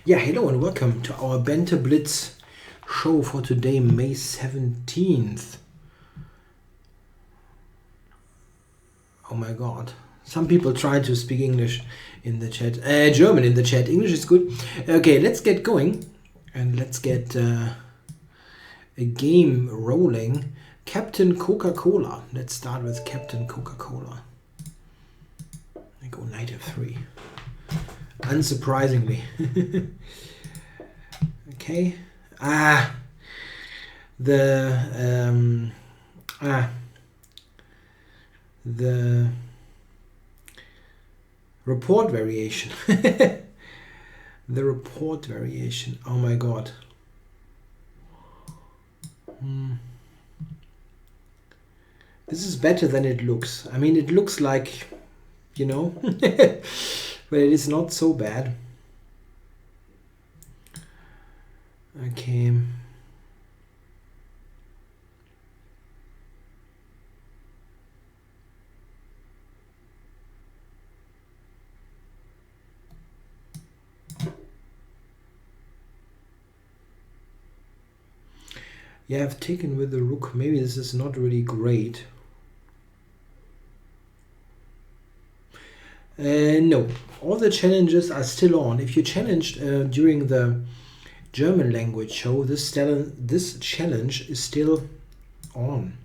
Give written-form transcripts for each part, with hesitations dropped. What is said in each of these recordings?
Yeah, hello and welcome to our Banter Blitz show for today, May 17th. Oh my god. Some people try to speak English in the chat. German in the chat. English is good. Okay, let's get going. And let's get a game rolling. Captain Coca-Cola. Let's start with Captain Coca-Cola. I go knight f3. Unsurprisingly. Okay. The report variation. The report variation. Oh my god. This is better than it looks. I mean, it looks like, you know, but it is not so bad. Okay. Yeah, I've taken with the rook. Maybe this is not really great. No, all the challenges are still on. If you challenged during the German language show, this challenge is still on.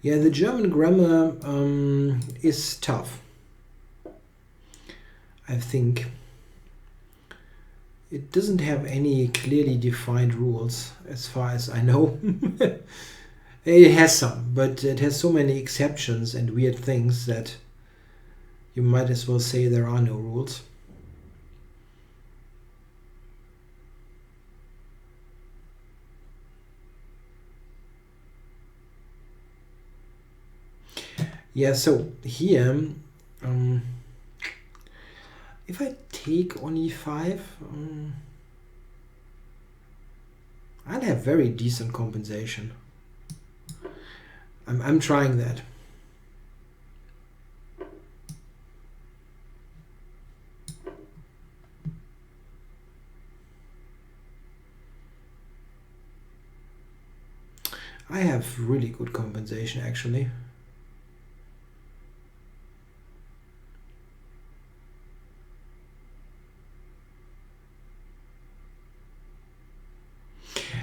Yeah, the German grammar is tough, I think. It doesn't have any clearly defined rules, as far as I know. It has some, but it has so many exceptions and weird things that you might as well say there are no rules. Yeah, so here, if I take on e5, I'll have very decent compensation. I'm trying that. I have really good compensation, actually.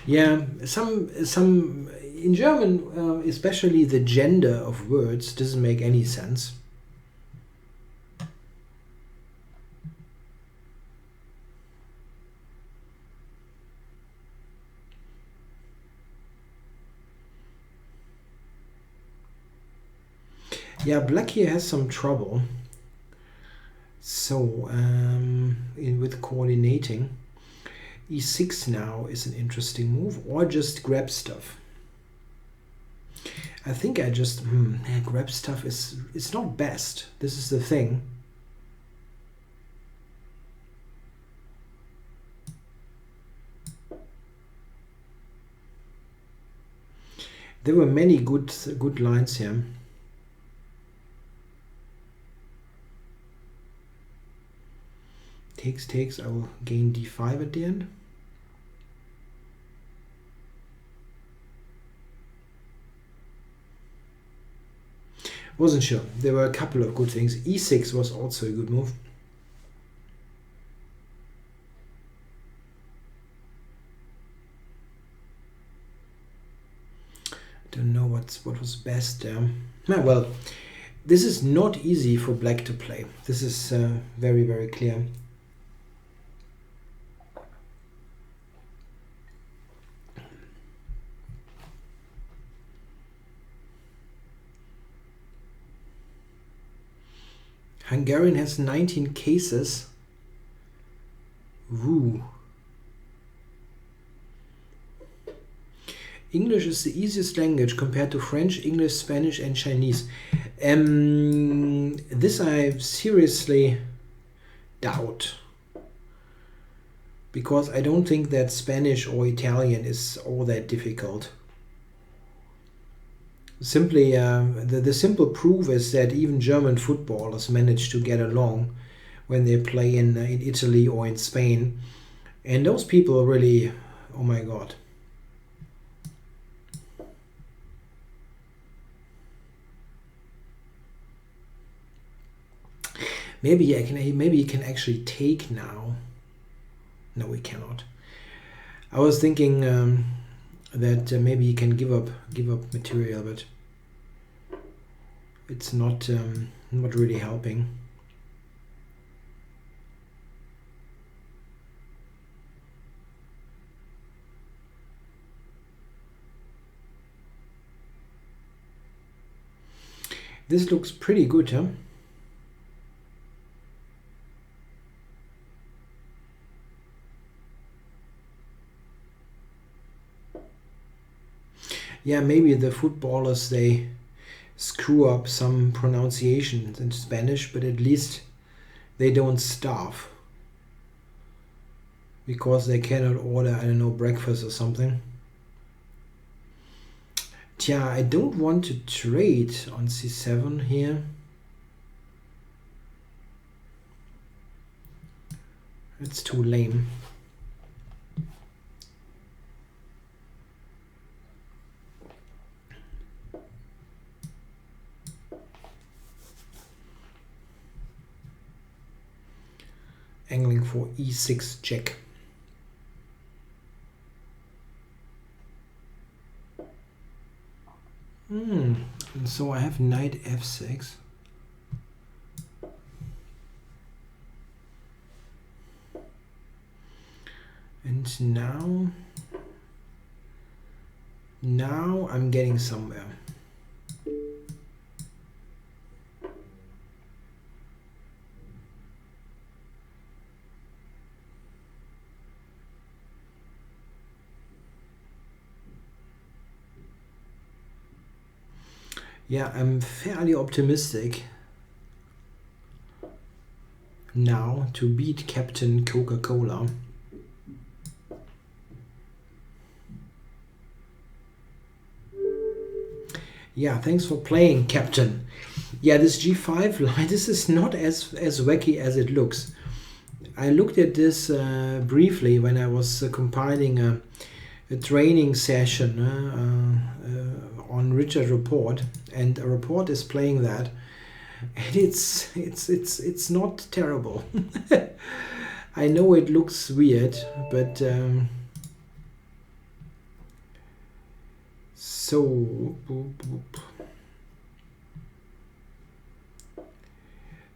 Yeah, some in German, especially the gender of words doesn't make any sense. Yeah, black here has some trouble. So with coordinating. E6 now is an interesting move, or just grab stuff. I think I just grab stuff it's not best. This is the thing. There were many good lines here. Takes, I will gain d5 at the end. Wasn't sure. There were a couple of good things. e6 was also a good move. Don't know what was best there. Well, this is not easy for black to play. This is very, very clear. Hungarian has 19 cases. Woo. English is the easiest language compared to French, English, Spanish and Chinese. This I seriously doubt. Because I don't think that Spanish or Italian is all that difficult. Simply, the simple proof is that even German footballers manage to get along when they play in Italy or in Spain. And those people really, oh my god. Maybe he can actually take now. No, he cannot. I was thinking that maybe he can give up material, but it's not really helping. This looks pretty good, huh? Yeah, maybe the footballers, they screw up some pronunciations in Spanish, but at least they don't starve because they cannot order, I don't know, breakfast or something. Tja, I don't want to trade on c7 here. It's too lame. Angling for e6 check. And so I have knight f6. And now I'm getting somewhere. Yeah, I'm fairly optimistic now to beat Captain Coca-Cola. Yeah, thanks for playing, Captain. Yeah, this g5 line, this is not as wacky as it looks. I looked at this briefly when I was compiling a training session on Richard Report, and a report is playing that, and it's not terrible. I know it looks weird, but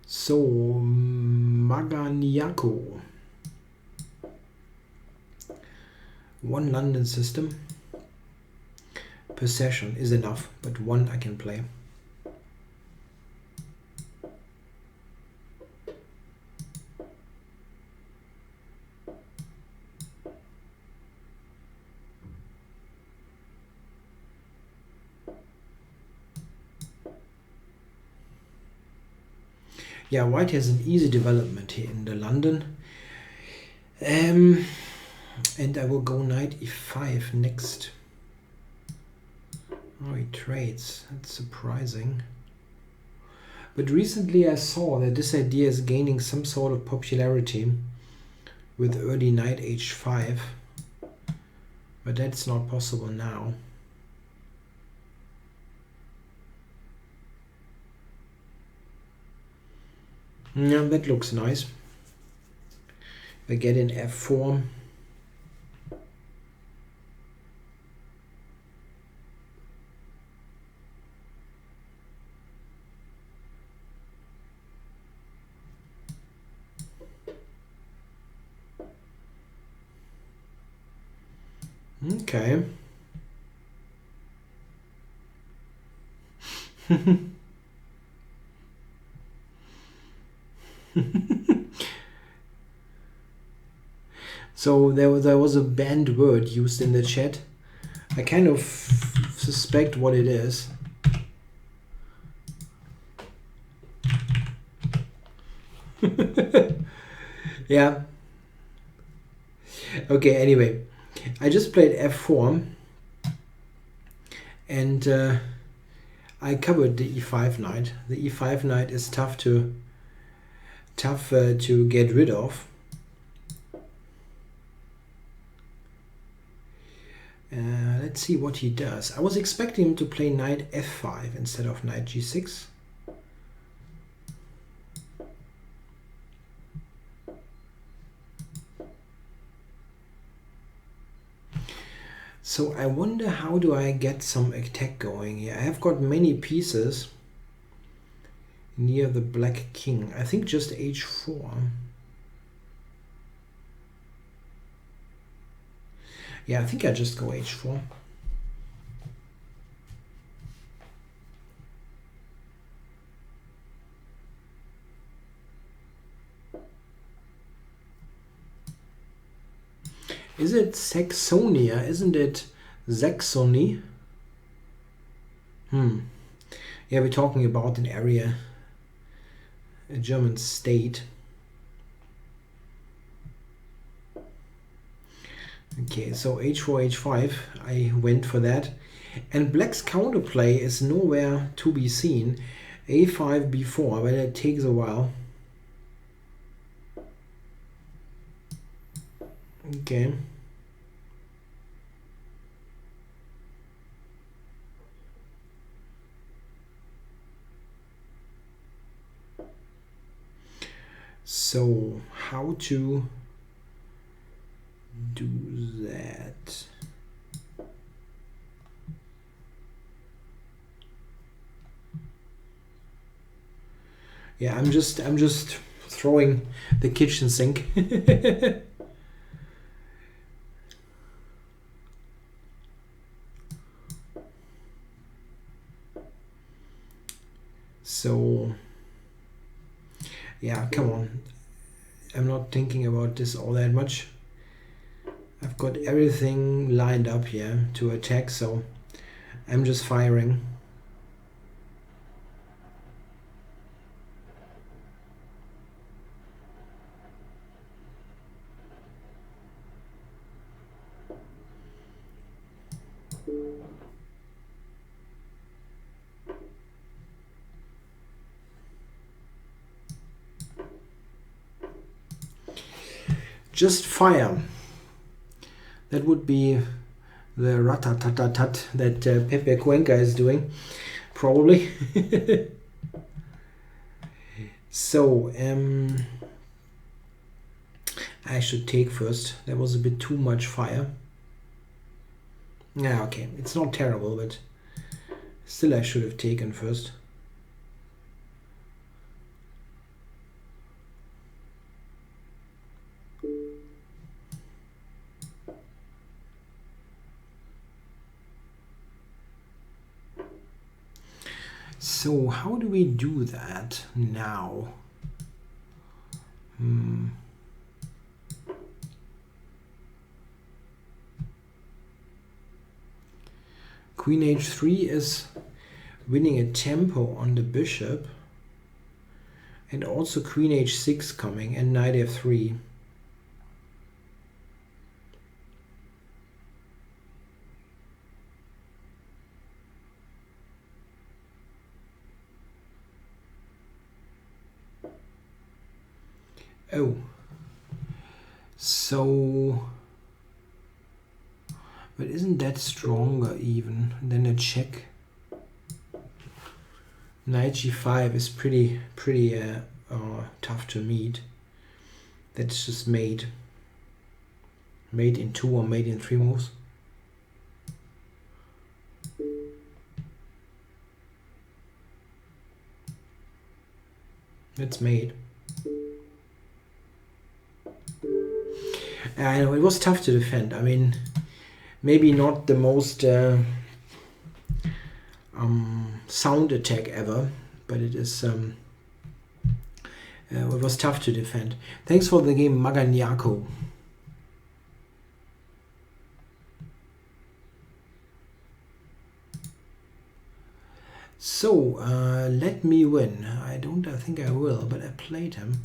so Maganiaco, one London system per session is enough, but one I can play. Yeah, white has an easy development here in the London. And I will go knight e5 next. Oh, he trades. That's surprising. But recently I saw that this idea is gaining some sort of popularity with early knight h5. But that's not possible now. Yeah, that looks nice. I get in f4. Okay. So there was a banned word used in the chat. I kind of suspect what it is. Yeah. Okay, anyway. I just played f4 and I covered the e5 knight. The e5 knight is tough to get rid of. Let's see what he does. I was expecting him to play knight f5 instead of knight g6. So I wonder, how do I get some attack going here? I have got many pieces near the black king. I think just h4. Yeah, I think I just go h4. Is it Saxonia? Isn't it Saxony? Yeah, we're talking about an area, a German state. Okay, so h4, h5, I went for that. And black's counterplay is nowhere to be seen. a5, b4, but it takes a while. Okay. So how to do that? Yeah, I'm just throwing the kitchen sink. So yeah, come on. I'm not thinking about this all that much. I've got everything lined up here to attack, so I'm just firing. Just fire. That would be the ratatatatat that Pepe Cuenca is doing, probably. So, I should take first. That was a bit too much fire. Yeah, okay. It's not terrible, but still I should have taken first. So how do we do that now? Queen h3 is winning a tempo on the bishop, and also queen h6 coming, and knight f3. Oh, so, but isn't that stronger even than a check? Knight g5 is pretty tough to meet. That's just mate in 2 or mate in 3 moves. That's mate. I know it was tough to defend. I mean, maybe not the most sound attack ever, but it is. It was tough to defend. Thanks for the game, Maganiako. So let me win. I think I will, but I played him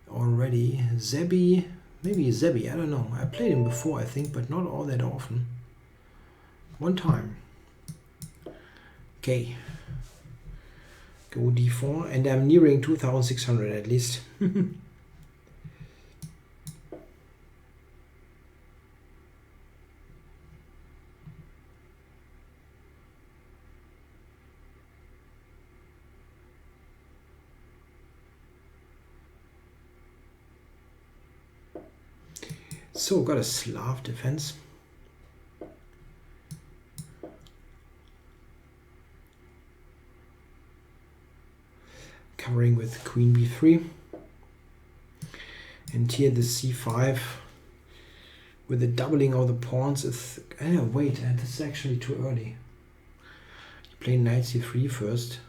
already. Zebi. Maybe Zebi, I don't know. I played him before, I think, but not all that often. One time. Okay. Go d4, and I'm nearing 2600 at least. So got a Slav defense. Covering with queen b3. And here the c5 with the doubling of the pawns is... wait, this is actually too early. You play knight c3 first.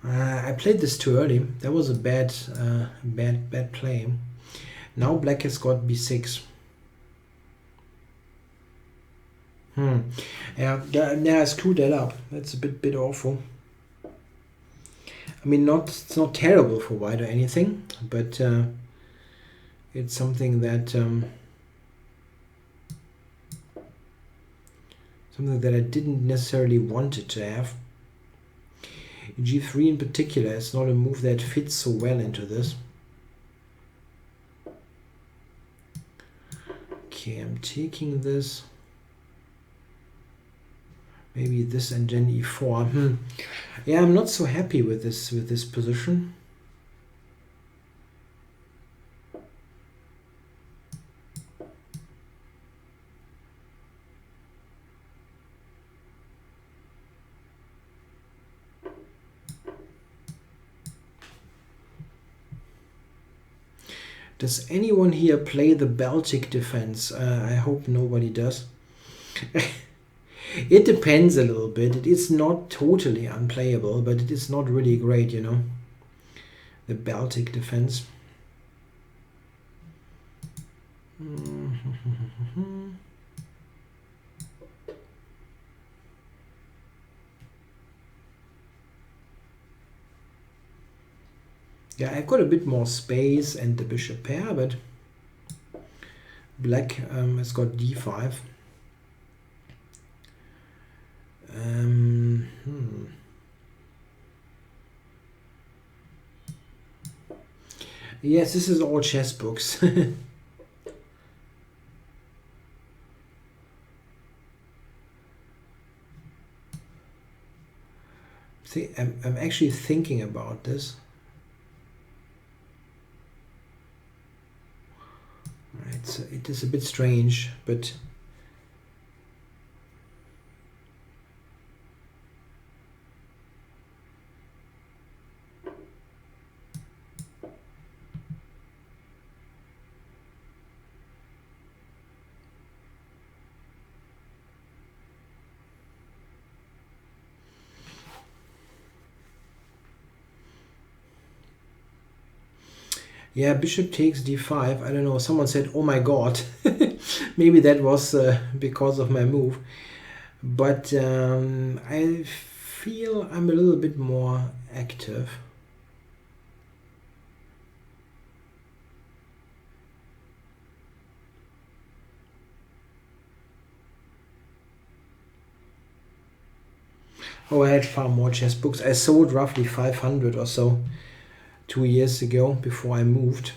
I played this too early. That was a bad play. Now black has got b6. Yeah, I screwed that up. That's a bit awful. I mean, it's not terrible for white or anything, but it's something that I didn't necessarily want it to have. G3 in particular is not a move that fits so well into this. Okay, I'm taking this. Maybe this and then e4. Yeah, I'm not so happy with this position. Does anyone here play the Baltic defense? I hope nobody does. It depends a little bit. It is not totally unplayable, but it is not really great, you know. The Baltic defense. Yeah, I've got a bit more space and the bishop pair, but black has got d5. Yes, this is all chess books. See, I'm actually thinking about this. Right, so it is a bit strange, but yeah, bishop takes d5. I don't know. Someone said, "Oh my God." Maybe that was because of my move. But I feel I'm a little bit more active. Oh, I had far more chess books. I sold roughly 500 or so 2 years ago before I moved.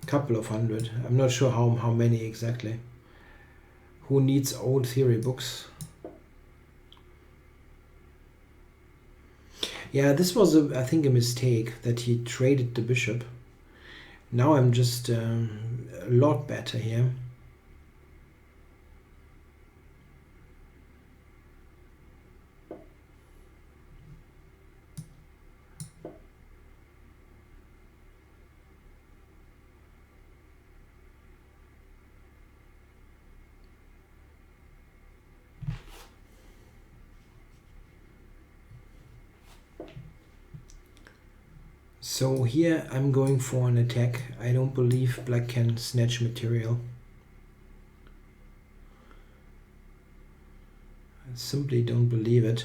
Couple of hundred. I'm not sure how many exactly. Who needs old theory books? Yeah, this was I think a mistake that he traded the bishop. Now I'm just a lot better here. So here I'm going for an attack. I don't believe black can snatch material. I simply don't believe it.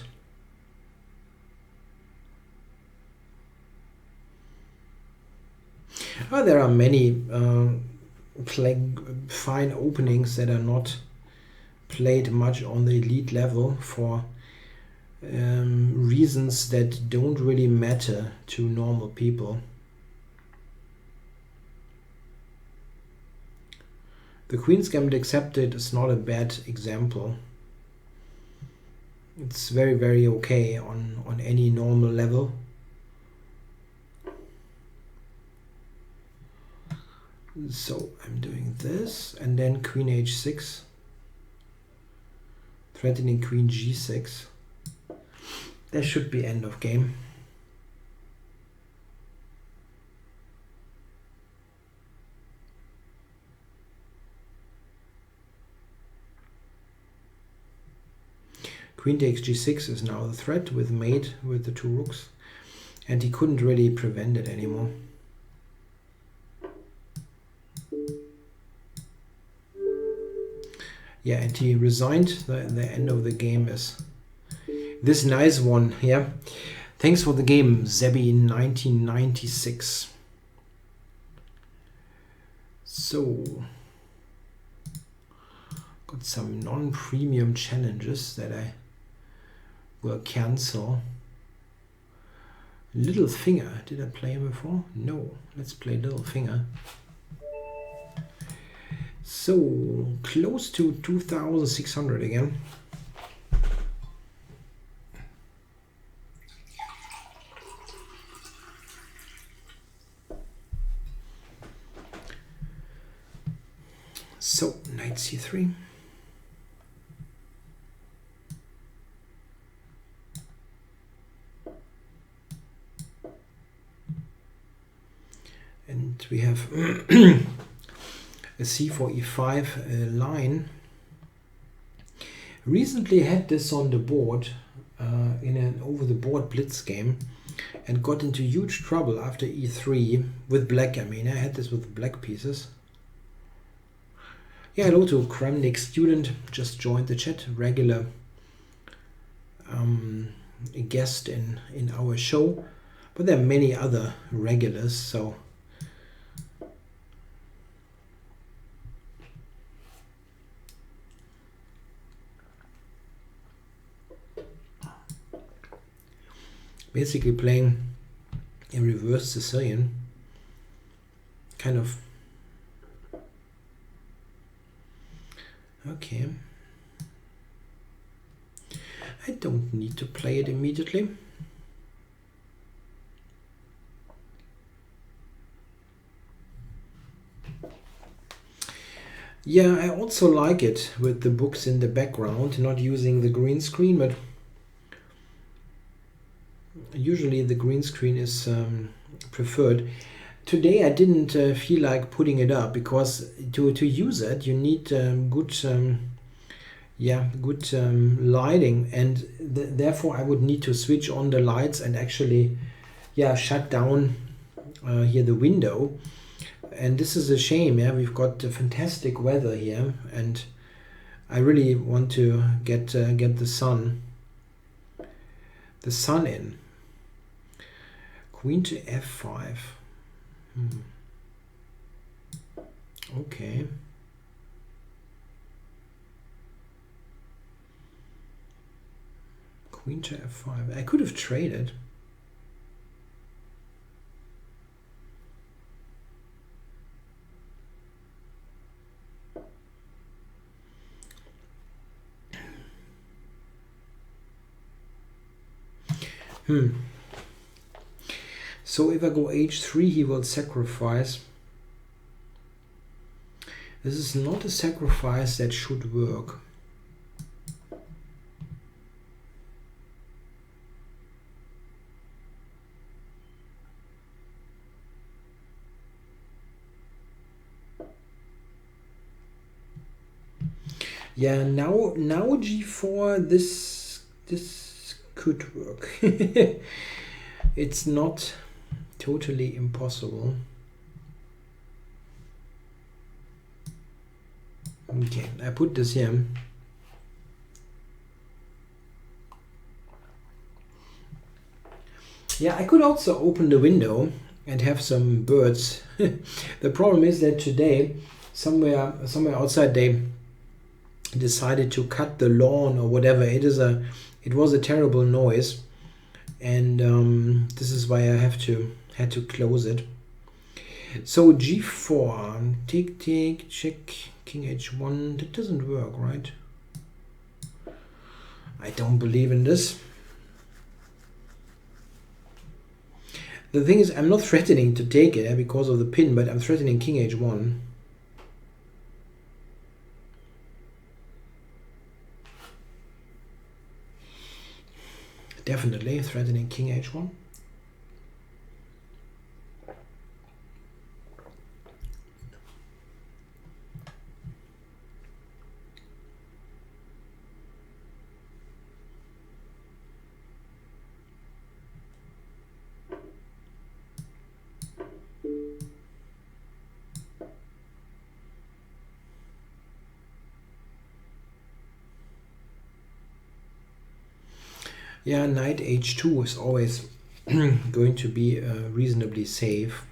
Oh, there are many fine openings that are not played much on the elite level for reasons that don't really matter to normal people. The Queen's Gambit Accepted is not a bad example. It's very, very okay on any normal level. So I'm doing this, and then Queen H6, threatening Queen G6. That should be end of game. Queen takes G6 is now the threat with mate with the two rooks, and he couldn't really prevent it anymore. Yeah, and he resigned. The end of the game is this nice one. Yeah, thanks for the game, Zebby in 1996. So got some non-premium challenges that I will cancel. Little Finger, did I play him before? No, let's play Little Finger. So close to 2,600 again. So knight c3. And we have a c4 e5 line. Recently had this on the board in an over-the-board blitz game and got into huge trouble after e3 with black. I mean, I had this with black pieces. Yeah, hello to Kramnik student, just joined the chat, regular guest in our show, but there are many other regulars, so basically playing a reverse Sicilian, kind of. Okay. I don't need to play it immediately. Yeah, I also like it with the books in the background, not using the green screen, but usually the green screen is preferred. Today I didn't feel like putting it up because to use it you need good lighting, and therefore I would need to switch on the lights and actually shut down here the window, and this is a shame. We've got fantastic weather here and I really want to get the sun in. Queen to f5. Okay. Queen to f5. I could have traded. So if I go h3, he will sacrifice. This is not a sacrifice that should work. Yeah, now g4, this could work. It's not totally impossible. Okay, I put this here. Yeah, I could also open the window and have some birds. The problem is that today, somewhere outside, they decided to cut the lawn or whatever. It was a terrible noise, and this is why I had to close it. So g4, take, check, king h1. That doesn't work, right? I don't believe in this. The thing is, I'm not threatening to take it because of the pin, but I'm threatening king h1. Definitely threatening king h1. Yeah, knight h2 is always going to be reasonably safe.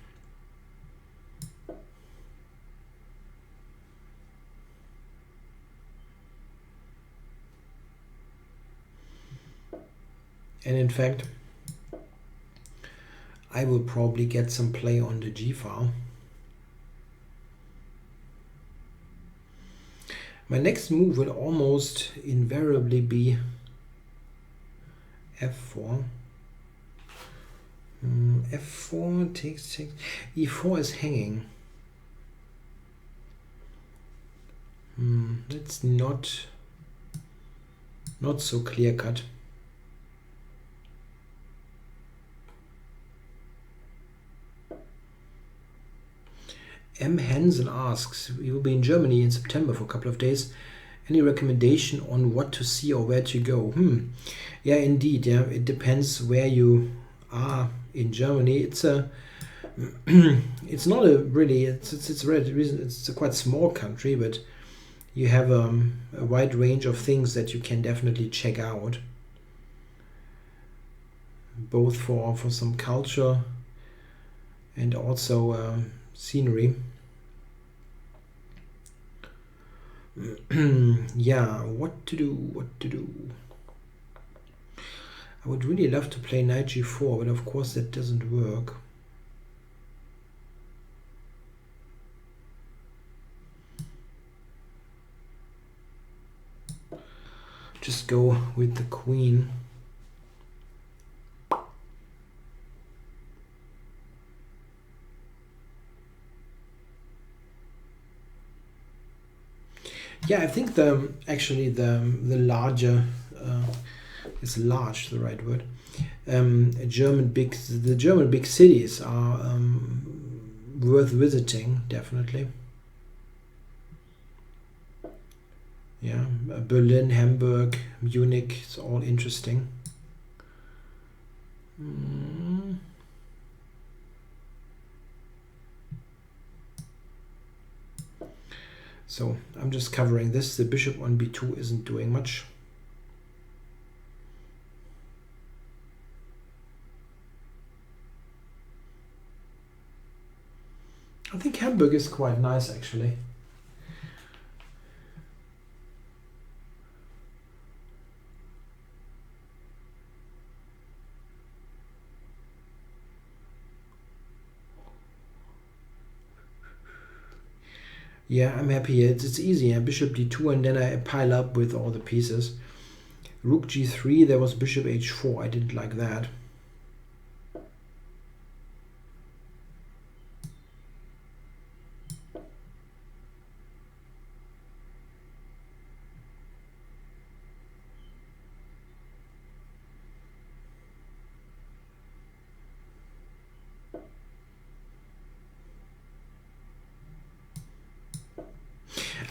And in fact, I will probably get some play on the g file. My next move will almost invariably be f4. F4 takes, e4 is hanging. That's not so clear cut. M. Hansen asks, we will be in Germany in September for a couple of days. Any recommendation on what to see or where to go? Yeah, indeed. Yeah, it depends where you are in Germany. It's a it's not a really it's a quite small country, but you have a wide range of things that you can definitely check out, both for some culture and also scenery. Yeah, what to do? I would really love to play knight g4, but of course that doesn't work. Just go with the queen. Yeah, I think the larger is large the right word. The German big cities are worth visiting, definitely. Yeah, Berlin, Hamburg, Munich, it's all interesting. So I'm just covering this. The bishop on b2 isn't doing much. I think Hamburg is quite nice, actually. Yeah, I'm happy. It's easy. Bishop d2, and then I pile up with all the pieces. Rook g3, there was bishop h4. I didn't like that.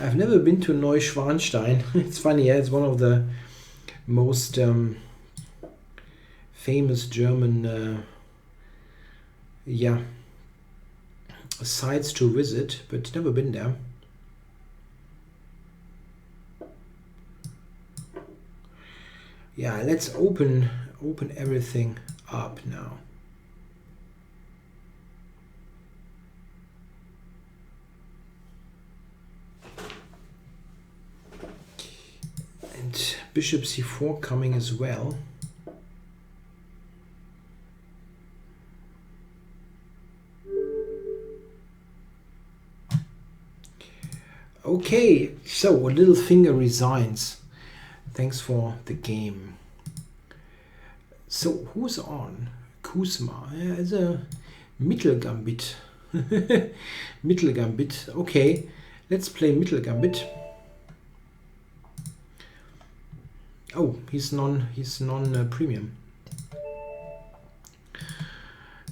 I've never been to Neuschwanstein. It's funny, yeah, it's one of the most famous German sites to visit, but never been there. Yeah, let's open everything up now. bishop c4 coming as well. Okay, so little finger resigns. Thanks for the game. So who's on? Kuzma. Yeah, it's a Mittelgambit. Mittelgambit. Okay, let's play Mittelgambit. Oh, he's non-premium.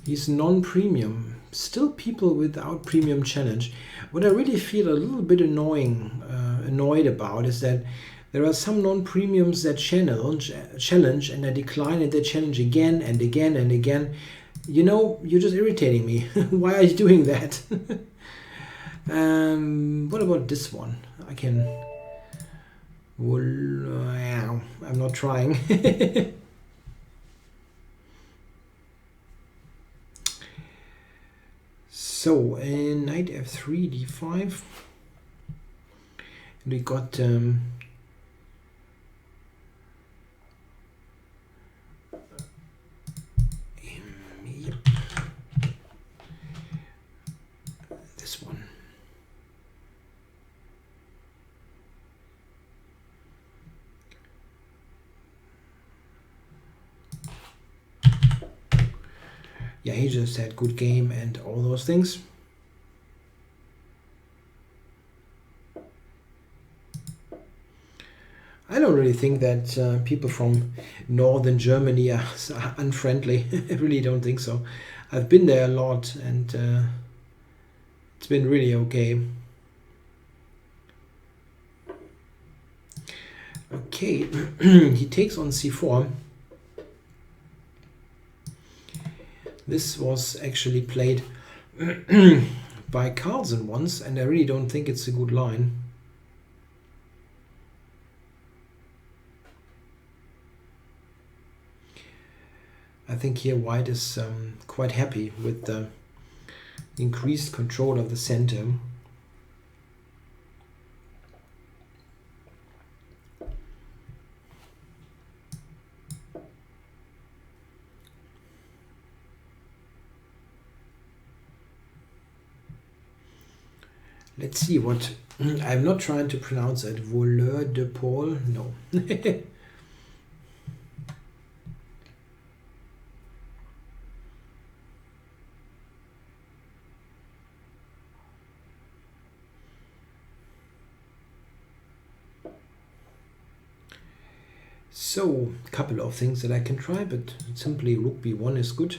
He's non-premium. Still people without premium challenge. What I really feel a little bit annoyed about is that there are some non-premiums that challenge and they decline and they challenge again and again and again. You know, you're just irritating me. Why are you doing that? What about this one? I can... I'm not trying. So, knight f3, d5. We got yep. This one. Yeah, he just had good game and all those things. I don't really think that people from northern Germany are unfriendly. I really don't think so. I've been there a lot and it's been really okay. Okay, he takes on c4. This was actually played by Carlsen once, and I really don't think it's a good line. I think here white is quite happy with the increased control of the center. Let's see what... I'm not trying to pronounce it. Voleur de Paul? No. So, a couple of things that I can try, but simply rook b1 is good.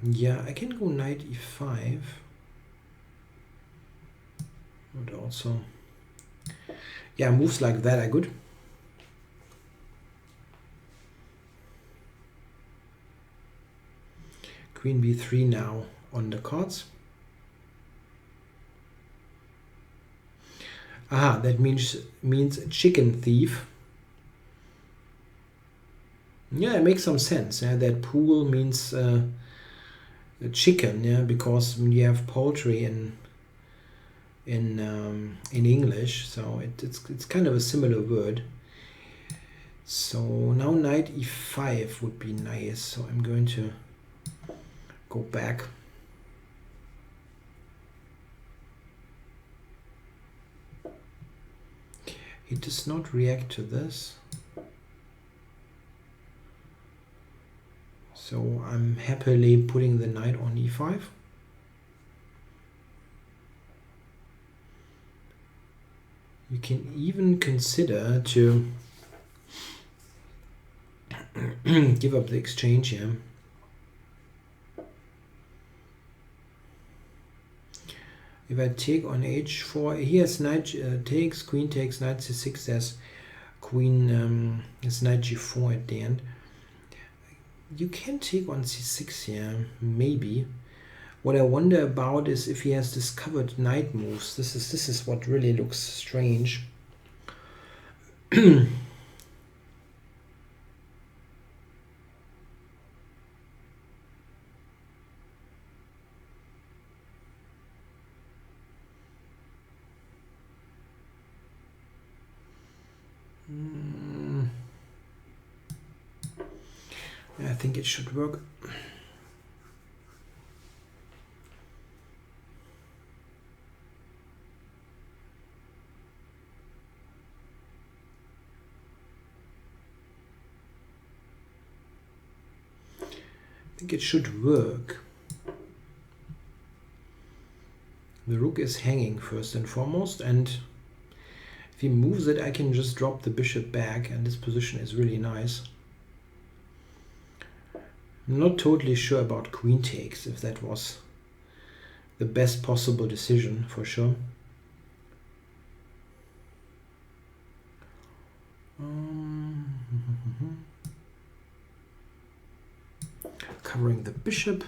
Yeah, I can go knight e5. But also... yeah, moves like that are good. Queen b3 now on the cards. Aha, that means chicken thief. Yeah, it makes some sense. Yeah, that pool means chicken. Yeah, because you have poultry in English, so it's kind of a similar word. So now knight e5 would be nice. So I'm going to go back. He does not react to this. So I'm happily putting the knight on e5. You can even consider to give up the exchange here. If I take on h4, he has knight takes, queen takes, knight c6, there's queen, there's knight g4 at the end. You can take on c6 here, maybe. What I wonder about is if he has discovered knight moves. This is what really looks strange. I think it should work. I think it should work. The rook is hanging first and foremost, and if he moves it, I can just drop the bishop back, and this position is really nice. I'm not totally sure about queen takes, if that was the best possible decision, for sure. Covering the bishop.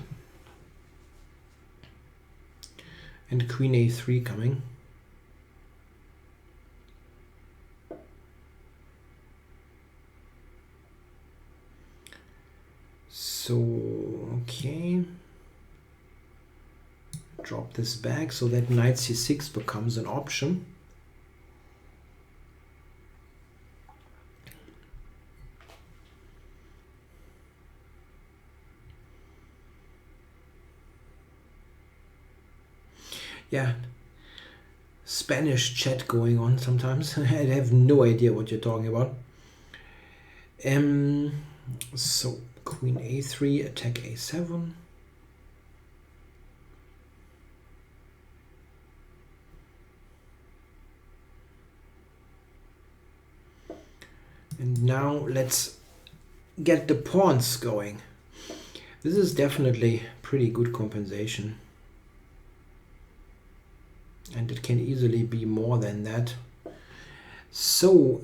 And queen a3 coming. So, okay. Drop this back so that knight c6 becomes an option. Yeah, Spanish chat going on sometimes. I have no idea what you're talking about. So queen a3, attack a7. And now let's get the pawns going. This is definitely pretty good compensation. And it can easily be more than that. So,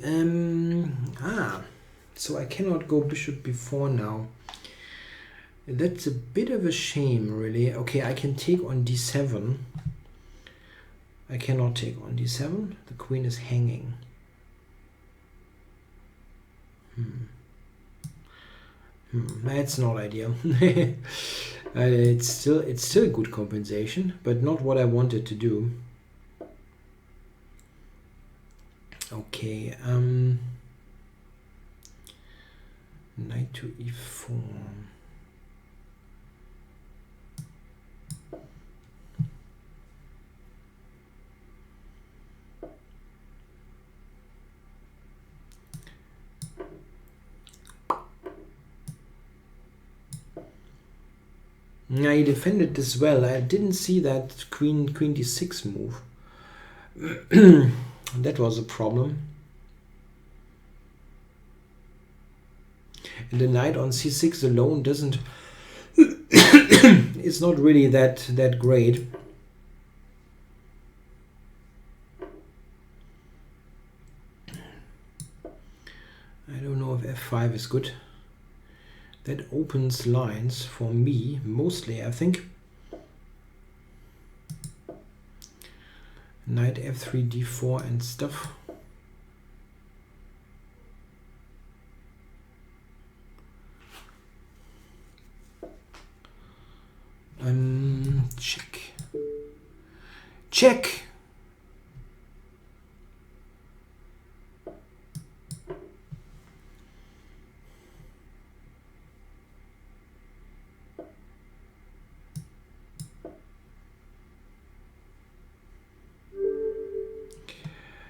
so I cannot go bishop b4 now. That's a bit of a shame, really. Okay, I can take on d7. I cannot take on d7. The queen is hanging. That's not ideal. It's still good compensation, but not what I wanted to do. Okay, knight to e4. Yeah, he defended this well. I didn't see that queen d6 move. That was a problem. And the knight on c6 alone doesn't it's not really that great. I don't know if f5 is good. That opens lines for me mostly, I think. Knight f3, d4 and stuff. Check. Check.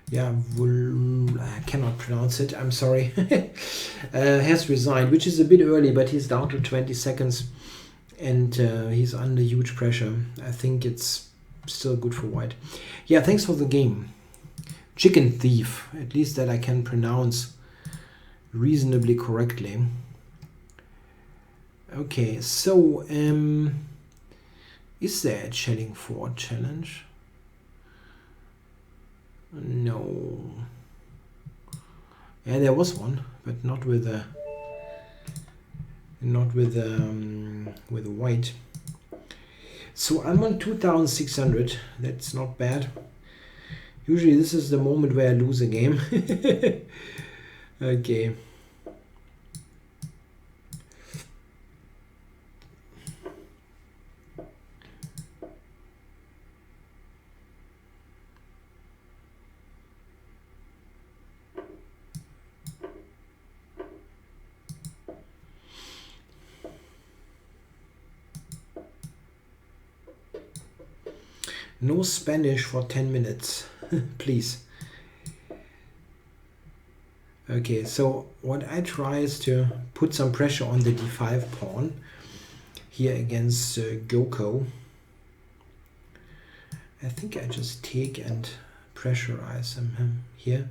Yeah, I cannot pronounce it, I'm sorry. Has resigned, which is a bit early, but he's down to 20 seconds and he's under huge pressure. I think it's still good for white. Yeah, thanks for the game. Chicken Thief, at least that I can pronounce reasonably correctly. Okay, so is there a Chellingford challenge? No. Yeah, there was one, but not with white. So I'm on 2,600. That's not bad. Usually this is the moment where I lose a game. Okay. No Spanish for 10 minutes, please. Okay, so what I try is to put some pressure on the d5 pawn here against Goko. I think I just take and pressurize him here.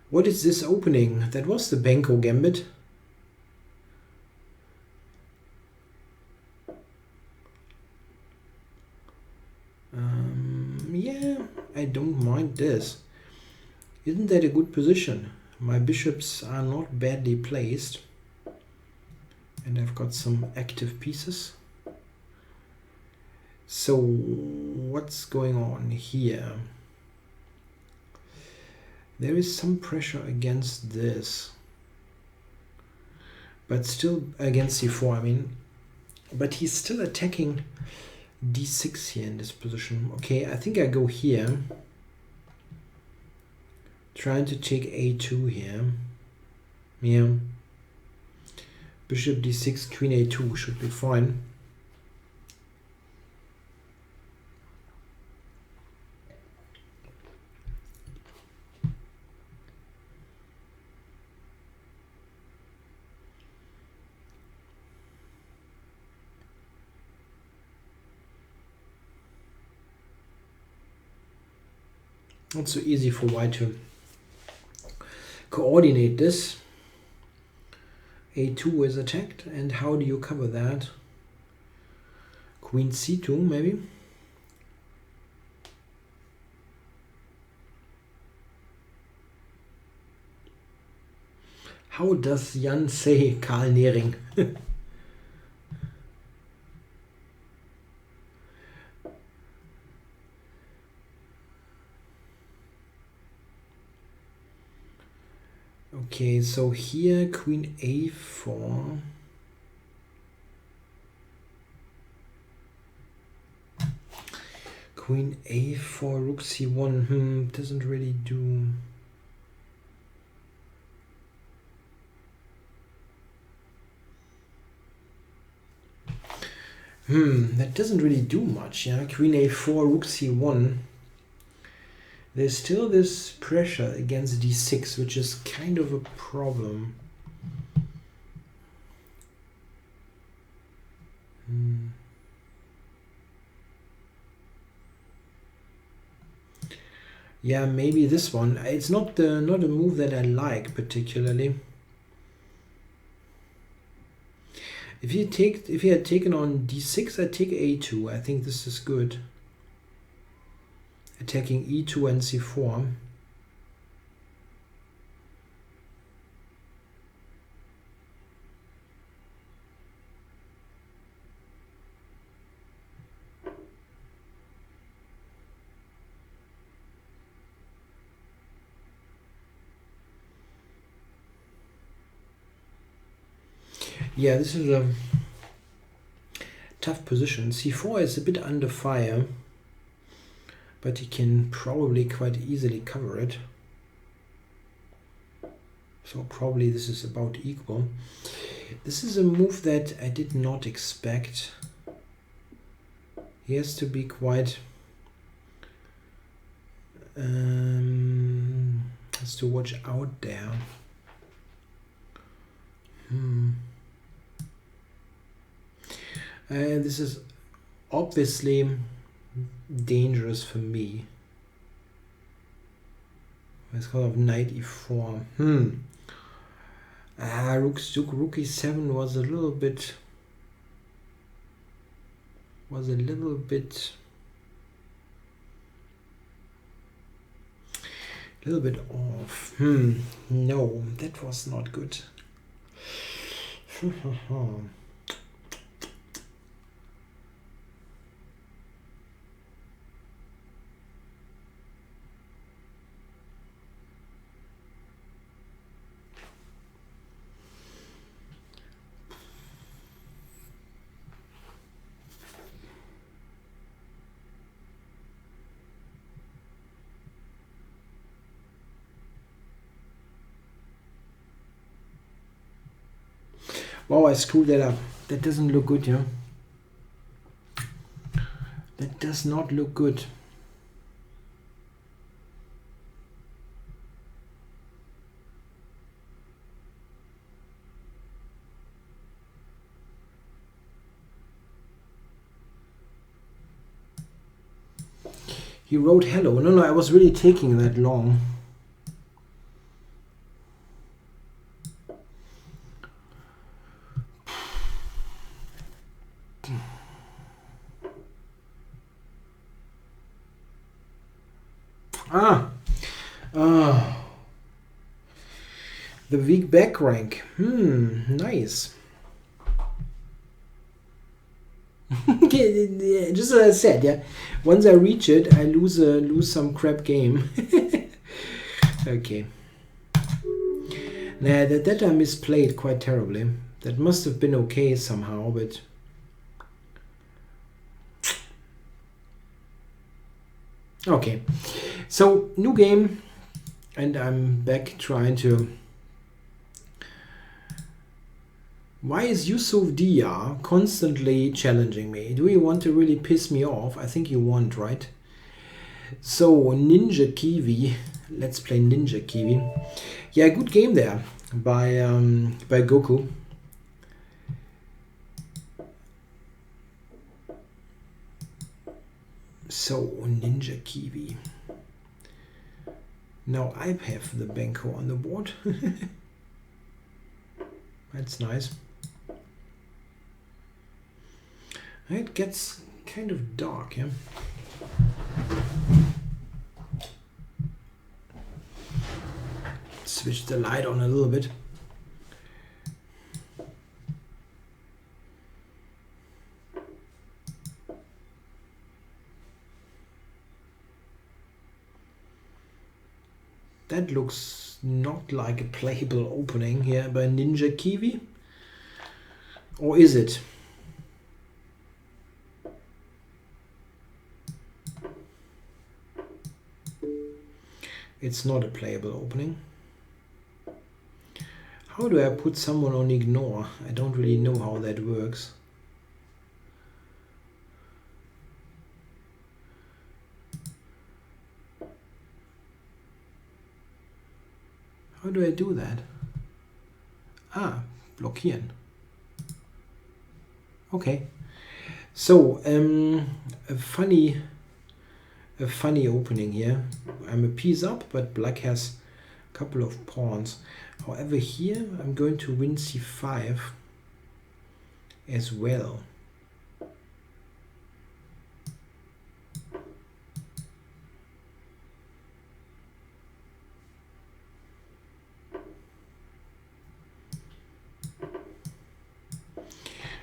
What is this opening? That was the Benko Gambit. Yeah, I don't mind this. Isn't that a good position? My bishops are not badly placed. And I've got some active pieces. So what's going on here? There is some pressure against this. But still against c4, I mean. But he's still attacking d6 here in this position. Okay, I think I go here. Trying to take a2 here. Yeah. Bishop d6, queen a2 should be fine. Not so easy for white to coordinate this. a2 is attacked, and how do you cover that? Queen c2 maybe? How does Jan say Karl Nering? Okay, so here queen a4. Queen a4, rook c1. Doesn't really do. That doesn't really do much, yeah. Queen a4, rook c1. There's still this pressure against d6, which is kind of a problem. Yeah, maybe this one. It's not a move that I like particularly. If he had taken on d6, I'd take a2. I think this is good. Attacking e2 and c4. Yeah, this is a tough position. c4 is a bit under fire, but he can probably quite easily cover it. So probably this is about equal. This is a move that I did not expect. He has to be quite has to watch out there. This is obviously dangerous for me. It's kind of knight e4. Rook e7 was a little bit off. No, that was not good. Wow, I screwed that up. That doesn't look good, you know. That does not look good. He wrote hello. No, I was really taking that long. The weak back rank. Nice. Just as I said, yeah. Once I reach it, I lose some crap game. Okay. Nah, that I misplayed quite terribly. That must have been okay somehow, but okay. So new game, and I'm back trying to. Why is Yusuf Dia constantly challenging me? Do you want to really piss me off? I think you want, right? So, Ninja Kiwi. Let's play Ninja Kiwi. Yeah, good game there by Goku. So, Ninja Kiwi. Now I have the Benko on the board. That's nice. It gets kind of dark, yeah. Switch the light on a little bit. That looks not like a playable opening here by Ninja Kiwi. Or is it? It's not a playable opening. How do I put someone on ignore? I don't really know how that works. How do I do that? Blockieren. Okay. So, a funny opening here. I'm a piece up, but black has a couple of pawns. However, here I'm going to win c5 as well.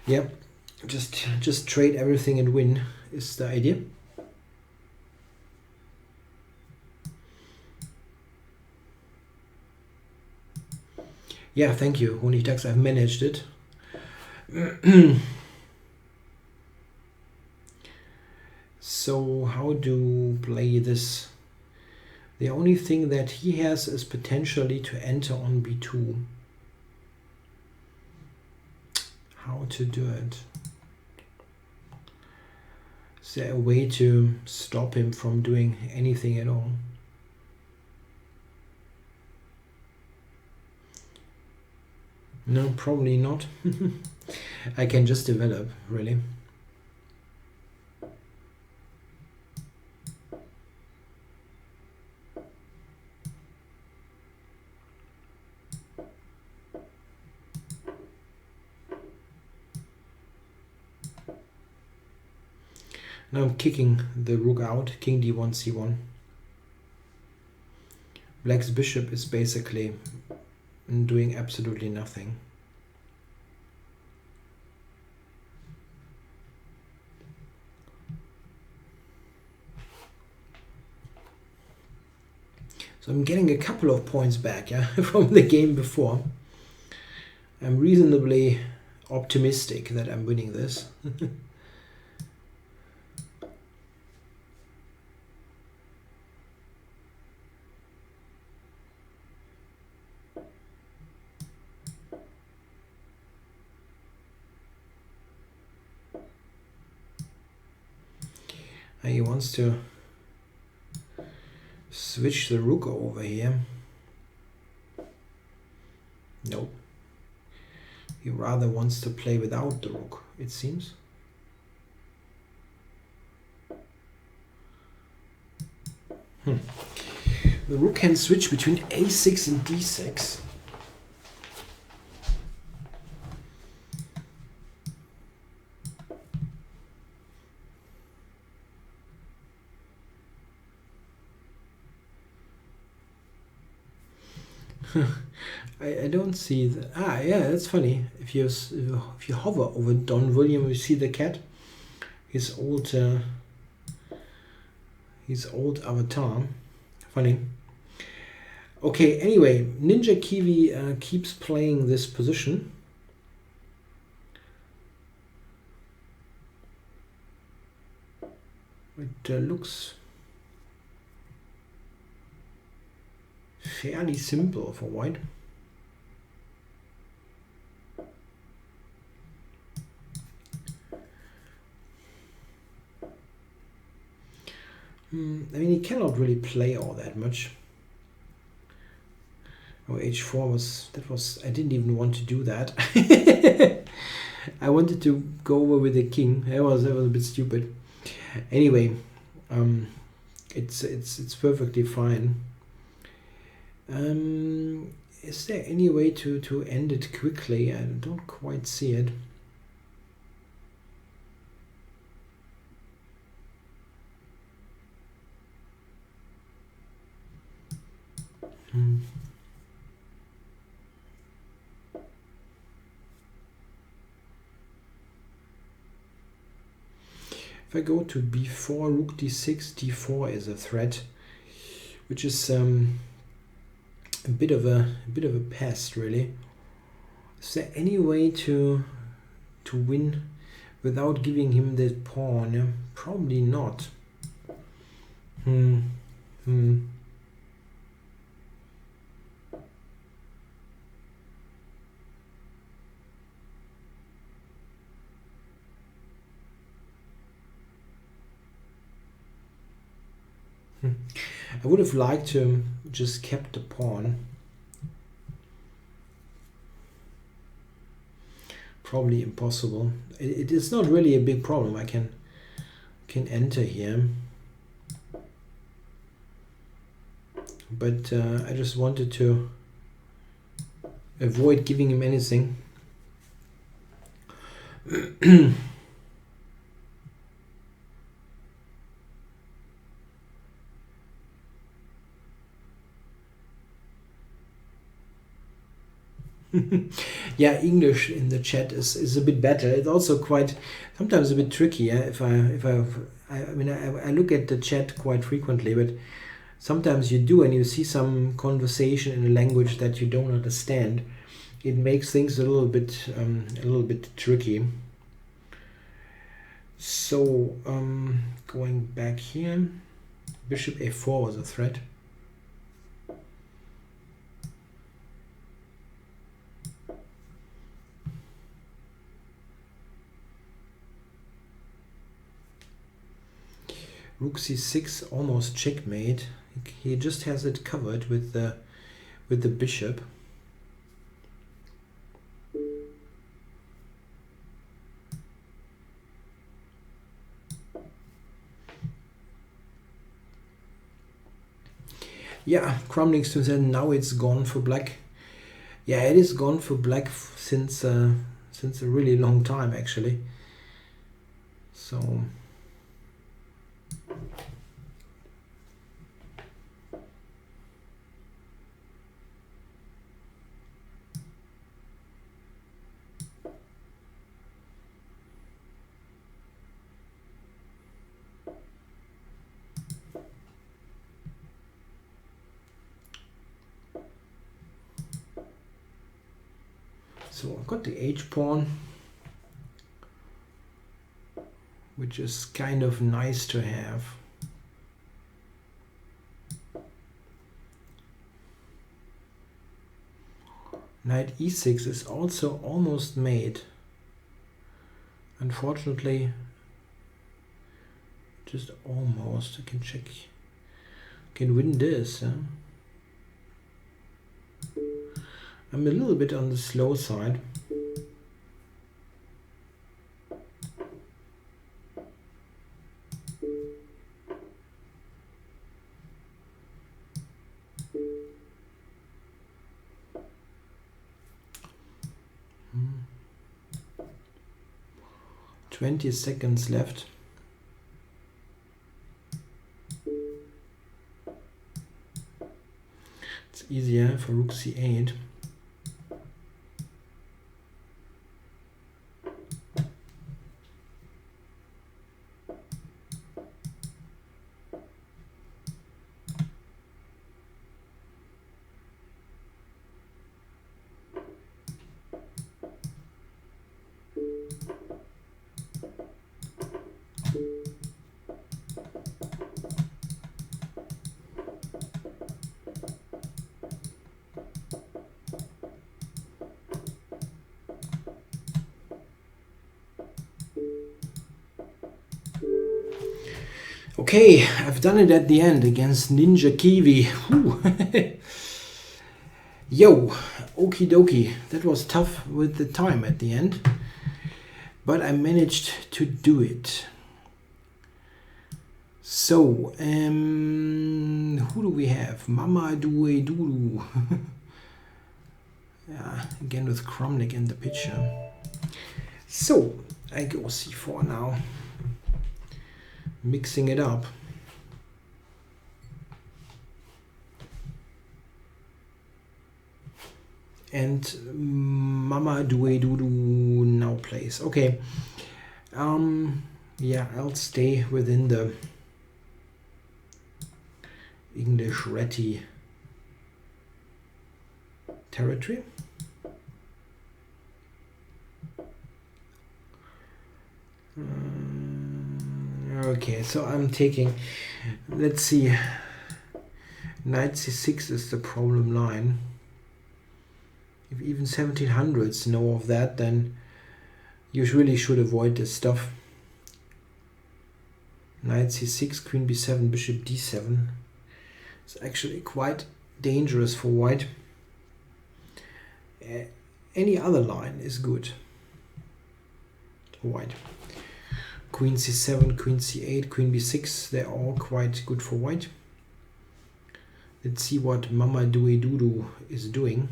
Yep, just trade everything and win is the idea. Yeah, thank you, Honigtax. I've managed it. So how to play this? The only thing that he has is potentially to enter on b2. How to do it? Is there a way to stop him from doing anything at all? No, probably not. I can just develop, really. Now I'm kicking the rook out, king d1, c1. Black's bishop is basically doing absolutely nothing. So I'm getting a couple of points back, yeah, from the game before. I'm reasonably optimistic that I'm winning this. He wants to switch the rook over here. Nope. He rather wants to play without the rook, it seems. The rook can switch between a6 and d6. I don't see the yeah, that's funny. If you hover over Don William, you see the cat, his old avatar. Funny. Okay, anyway, Ninja Kiwi keeps playing this position. It looks fairly simple for white. I mean, he cannot really play all that much. Oh, h4 I didn't even want to do that. I wanted to go over with the king. That was a bit stupid. Anyway, it's perfectly fine. Is there any way to end it quickly? I don't quite see it. If I go to b4, rook d6, d4 is a threat, which is a bit of a pest, really. Is there any way to win without giving him the pawn? Yeah? Probably not. I would have liked to just kept the pawn. Probably impossible. It is not really a big problem. I can enter here, but I just wanted to avoid giving him anything. Yeah, English in the chat is a bit better. It's also quite sometimes a bit tricky. Yeah? I look at the chat quite frequently, but sometimes you do, and you see some conversation in a language that you don't understand. It makes things a little bit tricky. So going back here, bishop a4 was a threat. Rook c6, almost checkmate. He just has it covered with the bishop. Yeah, Crumlington said now it's gone for black. Yeah, it is gone for black since a really long time, actually. So. So I've got the h-pawn, which is kind of nice to have. Knight e6 is also almost made. Unfortunately, it Just almost. I can check. Can win this. Huh? I'm a little bit on the slow side. Hmm. 20 seconds left. It's easier for rook c8. Okay, I've done it at the end against Ninja Kiwi. Yo, okie dokie. That was tough with the time at the end, but I managed to do it. So, who do we have? Mama Due Dulu. Yeah, again with Kromnik in the picture. So, I go c4 now. Mixing it up. And Mama Due Dulu now plays. Okay. Yeah, I'll stay within the English Ratty territory. Okay, so I'm taking, let's see, knight c6 is the problem line. If even 1700s know of that, then you really should avoid this stuff. Knight c6, queen b7, bishop d7. It's actually quite dangerous for white. Any other line is good for white. Queen c7, queen c8, queen b6, they're all quite good for white. Let's see what Mama Due Dulu is doing.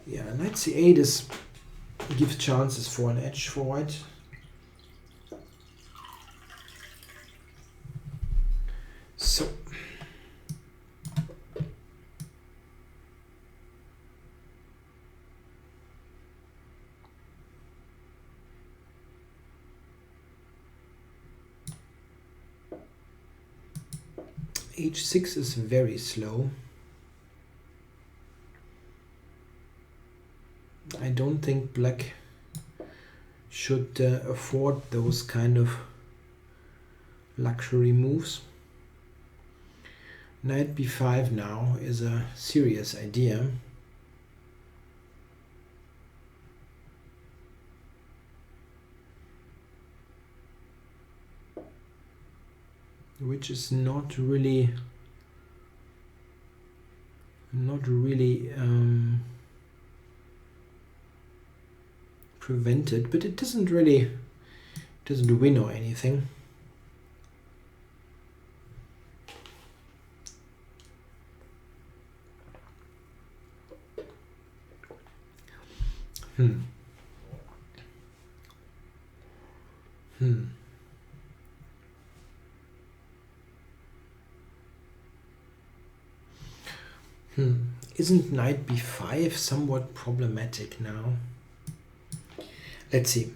Yeah, knight c8 gives chances for an edge for white. So h6 is very slow. I don't think black should afford those kind of luxury moves. Knight b5 now is a serious idea. Which is not really prevented, but it doesn't win or anything. Isn't knight b5 somewhat problematic now? Let's see.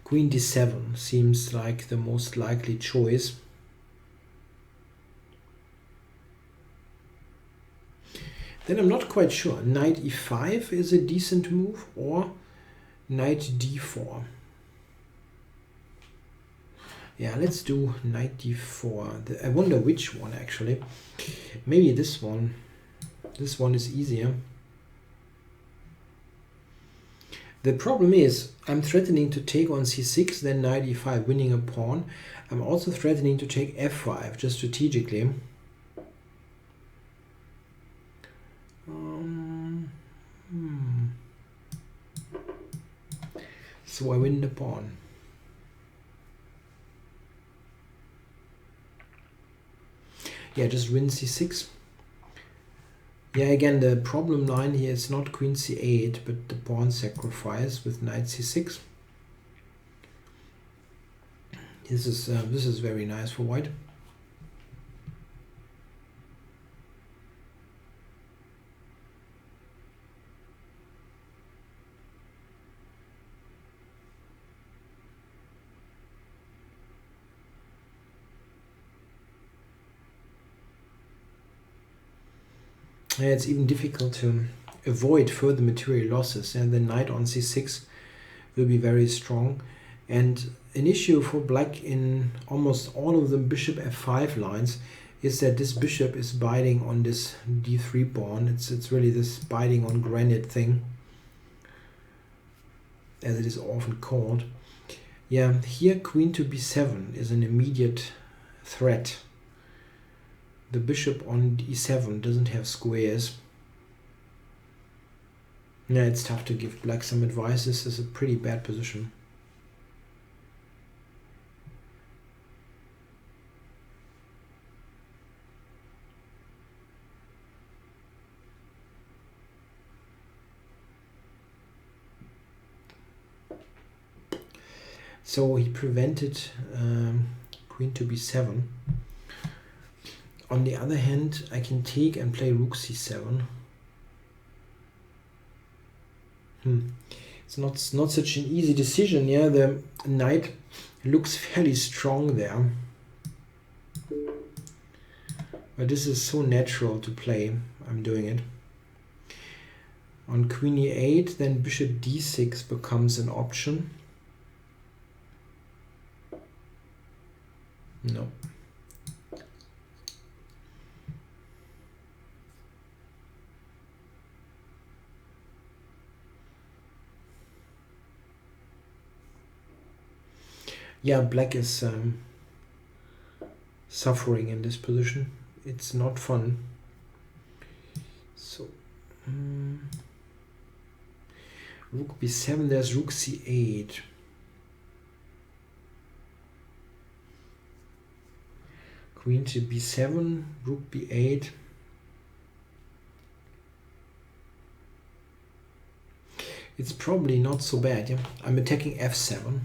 Queen d7 seems like the most likely choice. Then I'm not quite sure. Knight e5 is a decent move, or knight d4. Yeah, let's do knight d4. I wonder which one actually. Maybe this one. This one is easier. The problem is I'm threatening to take on c6, then knight e5, winning a pawn. I'm also threatening to take f5, just strategically. So I win the pawn. Yeah, just win c6. Yeah, again, the problem line here is not queen c8, but the pawn sacrifice with knight c6. This is very nice for white. Yeah, it's even difficult to avoid further material losses, and the knight on c6 will be very strong. And an issue for black in almost all of the bishop f5 lines is that this bishop is biting on this d3 pawn. It's really this biting on granite thing, as it is often called. Yeah, here queen to b7 is an immediate threat. The bishop on e7 doesn't have squares. Yeah, it's tough to give black some advice. This is a pretty bad position. So he prevented queen to b7. On the other hand, I can take and play rook c7. It's not such an easy decision. Yeah, the knight looks fairly strong there, but this is so natural to play. I'm doing it. On queen e8, then bishop d6 becomes an option. No. Yeah, black is suffering in this position. It's not fun. So rook b7, there's rook c8. Queen to b7, rook b8. It's probably not so bad. Yeah, I'm attacking f7.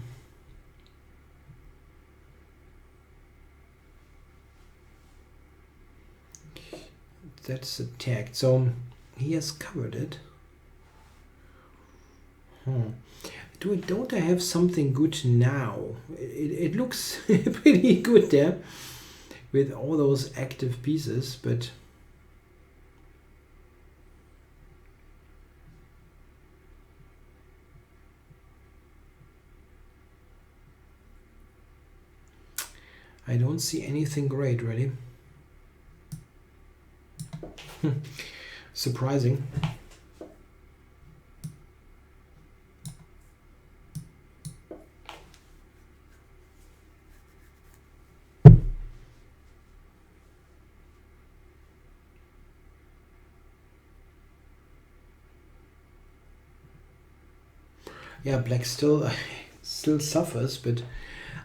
That's attacked. So he has covered it. Don't I have something good now? It looks pretty good there with all those active pieces, but I don't see anything great, really. Surprising. Yeah, black still suffers, but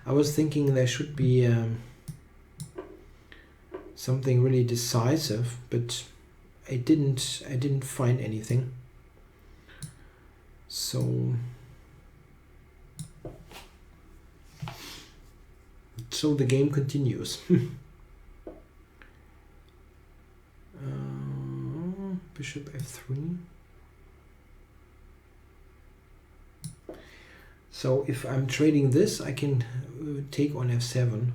I was thinking there should be something really decisive, but I didn't find anything. So the game continues. Bishop f3. So if I'm trading this, I can take on f7.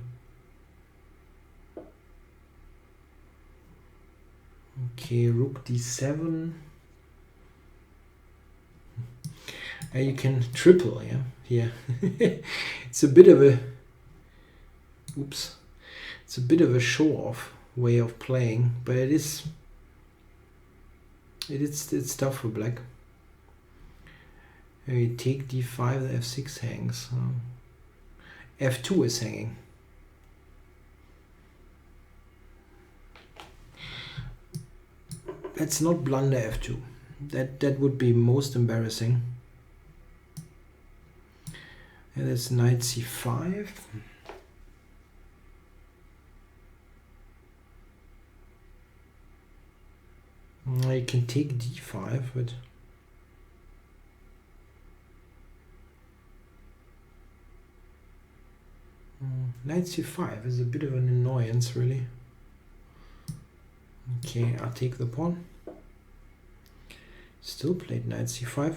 Okay, rook d7. You can triple, yeah, here. It's a bit of a it's a bit of a show-off way of playing, but it is It's tough for black. We take d5, the f6 hangs. f2 is hanging. Let's not blunder f2. That would be most embarrassing. And that's knight c5. I can take d5, but knight c5 is a bit of an annoyance, really. Okay, I'll take the pawn. Still played knight c5.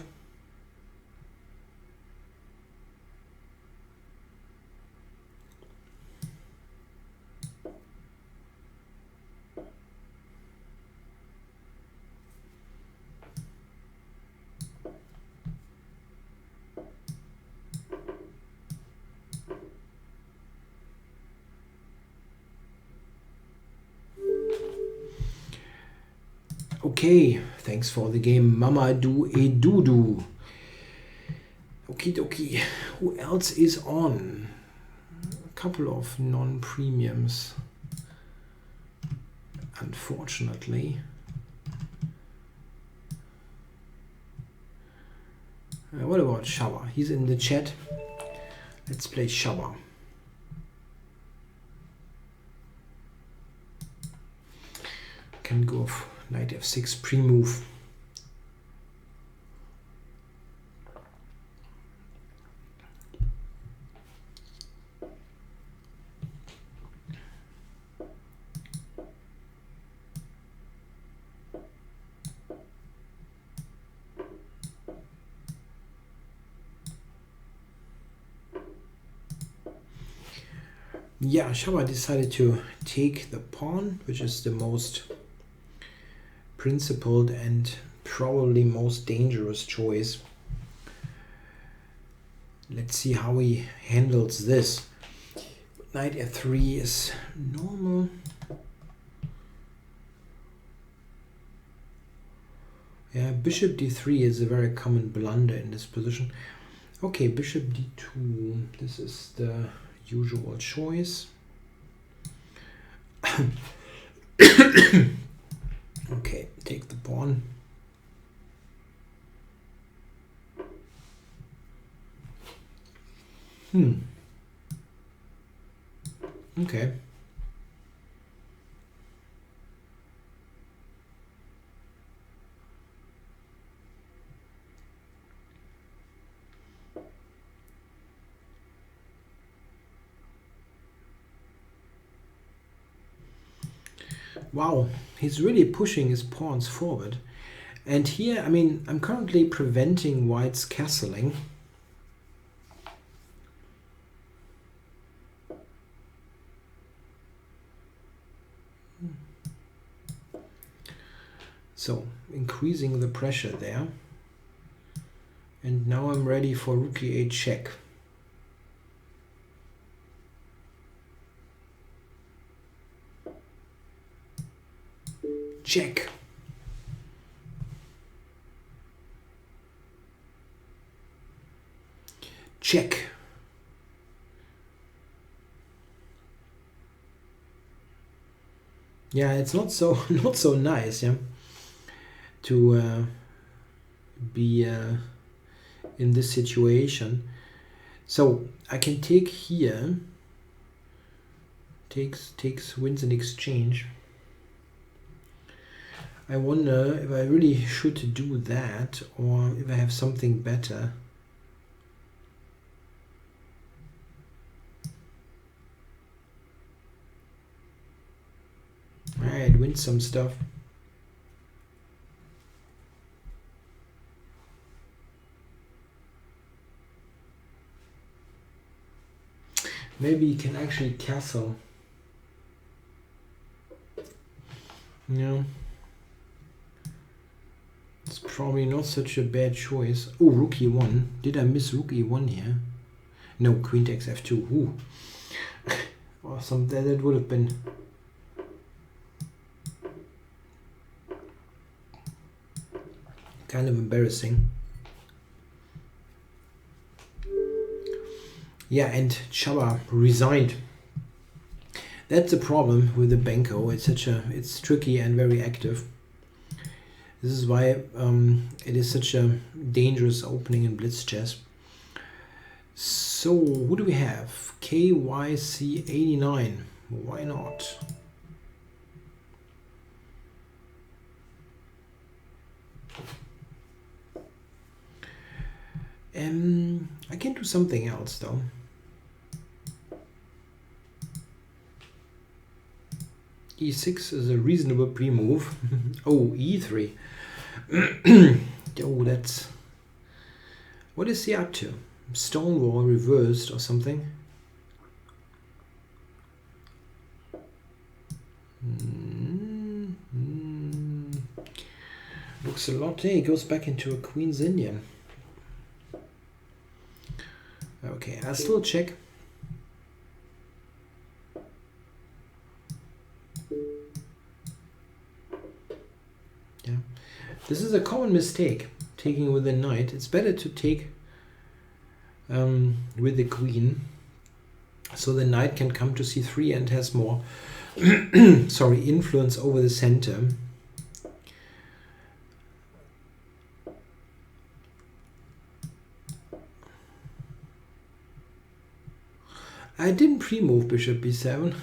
Okay, thanks for the game, Mama Do E Doo. Okie dokie. Who else is on? A couple of non-premiums, unfortunately. What about Shaba? He's in the chat. Let's play Shaba. Can go for knight f6 pre-move. Yeah, Shaba decided to take the pawn, which is the most principled and probably most dangerous choice. Let's see how he handles this. Knight f3 is normal. Yeah, bishop d3 is a very common blunder in this position. Okay, bishop d2. This is the usual choice. Okay, take the pawn. Okay. Wow, he's really pushing his pawns forward. And here, I mean, I'm currently preventing white's castling. So, increasing the pressure there. And now I'm ready for rook e8 check. Check. Check. Yeah, it's not so nice, yeah, to be in this situation. So I can take here. Takes wins in exchange. I wonder if I really should do that or if I have something better. Alright, win some stuff. Maybe you can actually castle. No. It's probably not such a bad choice. Oh, rook e1. Did I miss rook e1 here? No, queen takes f2. Ooh. Awesome. That would have been... Kind of embarrassing. Yeah, and Chaba resigned. That's the problem with the Benko. It's tricky and very active. This is why it is such a dangerous opening in Blitz chess. So who do we have? KYC89. Why not? I can do something else though. E6 is a reasonable pre-move. Oh, E3. Oh, that's... What is he up to? Stonewall reversed or something? Looks a lot. Hey, he goes back into a Queen's Indian. Okay, I'll still check. Yeah, this is a common mistake, taking with the knight. It's better to take with the queen, so the knight can come to c3 and has more sorry, influence over the center. I didn't pre-move bishop b7.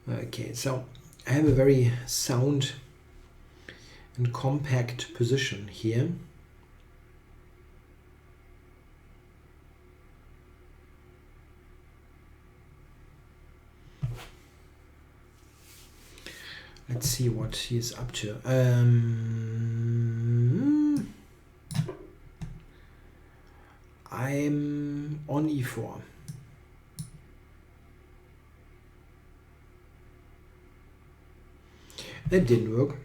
Okay, so I have a very sound and compact position here. Let's see what he is up to. I'm on e4. That didn't work.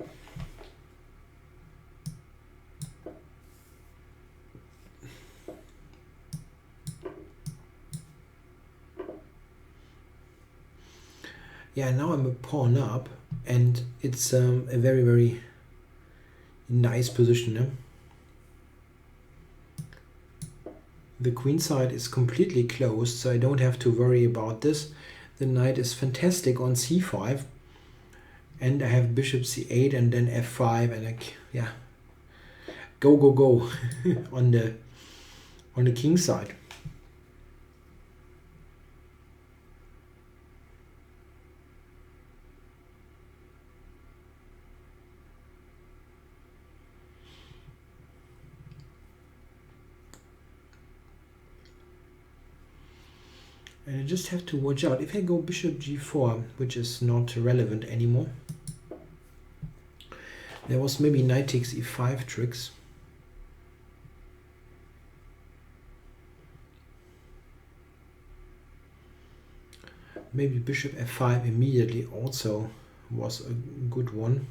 Yeah, now I'm a pawn up, and it's a very, very nice position. Eh? The queen side is completely closed, so I don't have to worry about this. The knight is fantastic on c5, and I have bishop c8 and then f5, and yeah, go go go on the king side. And I just have to watch out. If I go bishop g4, which is not relevant anymore, there was maybe knight takes e5 tricks. Maybe bishop f5 immediately also was a good one.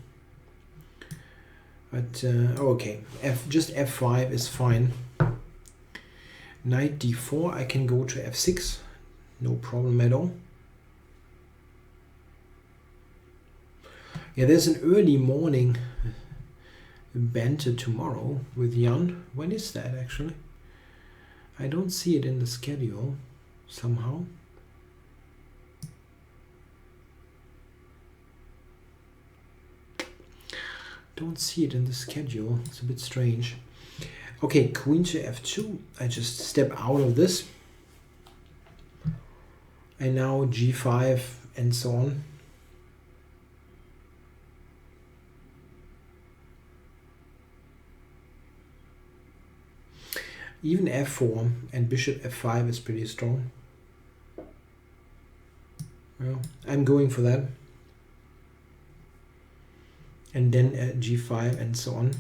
But okay, just f5 is fine. Knight d4, I can go to f6. No problem at all. Yeah, there's an early morning banter tomorrow with Jan. When is that actually? I don't see it in the schedule somehow. Don't see it in the schedule. It's a bit strange. Okay, queen to f2. I just step out of this. And now g5 and so on. Even f4 and bishop f5 is pretty strong. Well, I'm going for that. And then g5 and so on.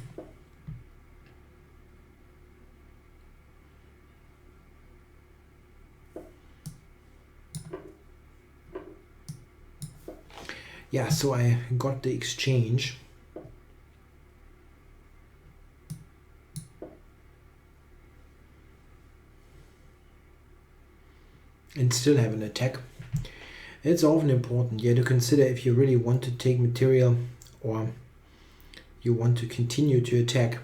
Yeah, so I got the exchange. And still have an attack. It's often important, yeah, to consider if you really want to take material or you want to continue to attack.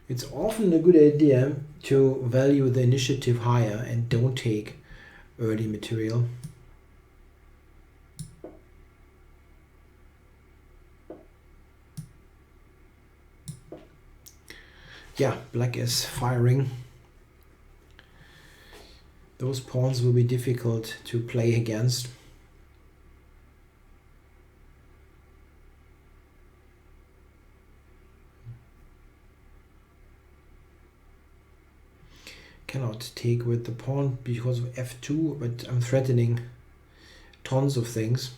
It's often a good idea to value the initiative higher and don't take early material. Yeah, black is firing. Those pawns will be difficult to play against. Cannot take with the pawn because of f2, but I'm threatening tons of things.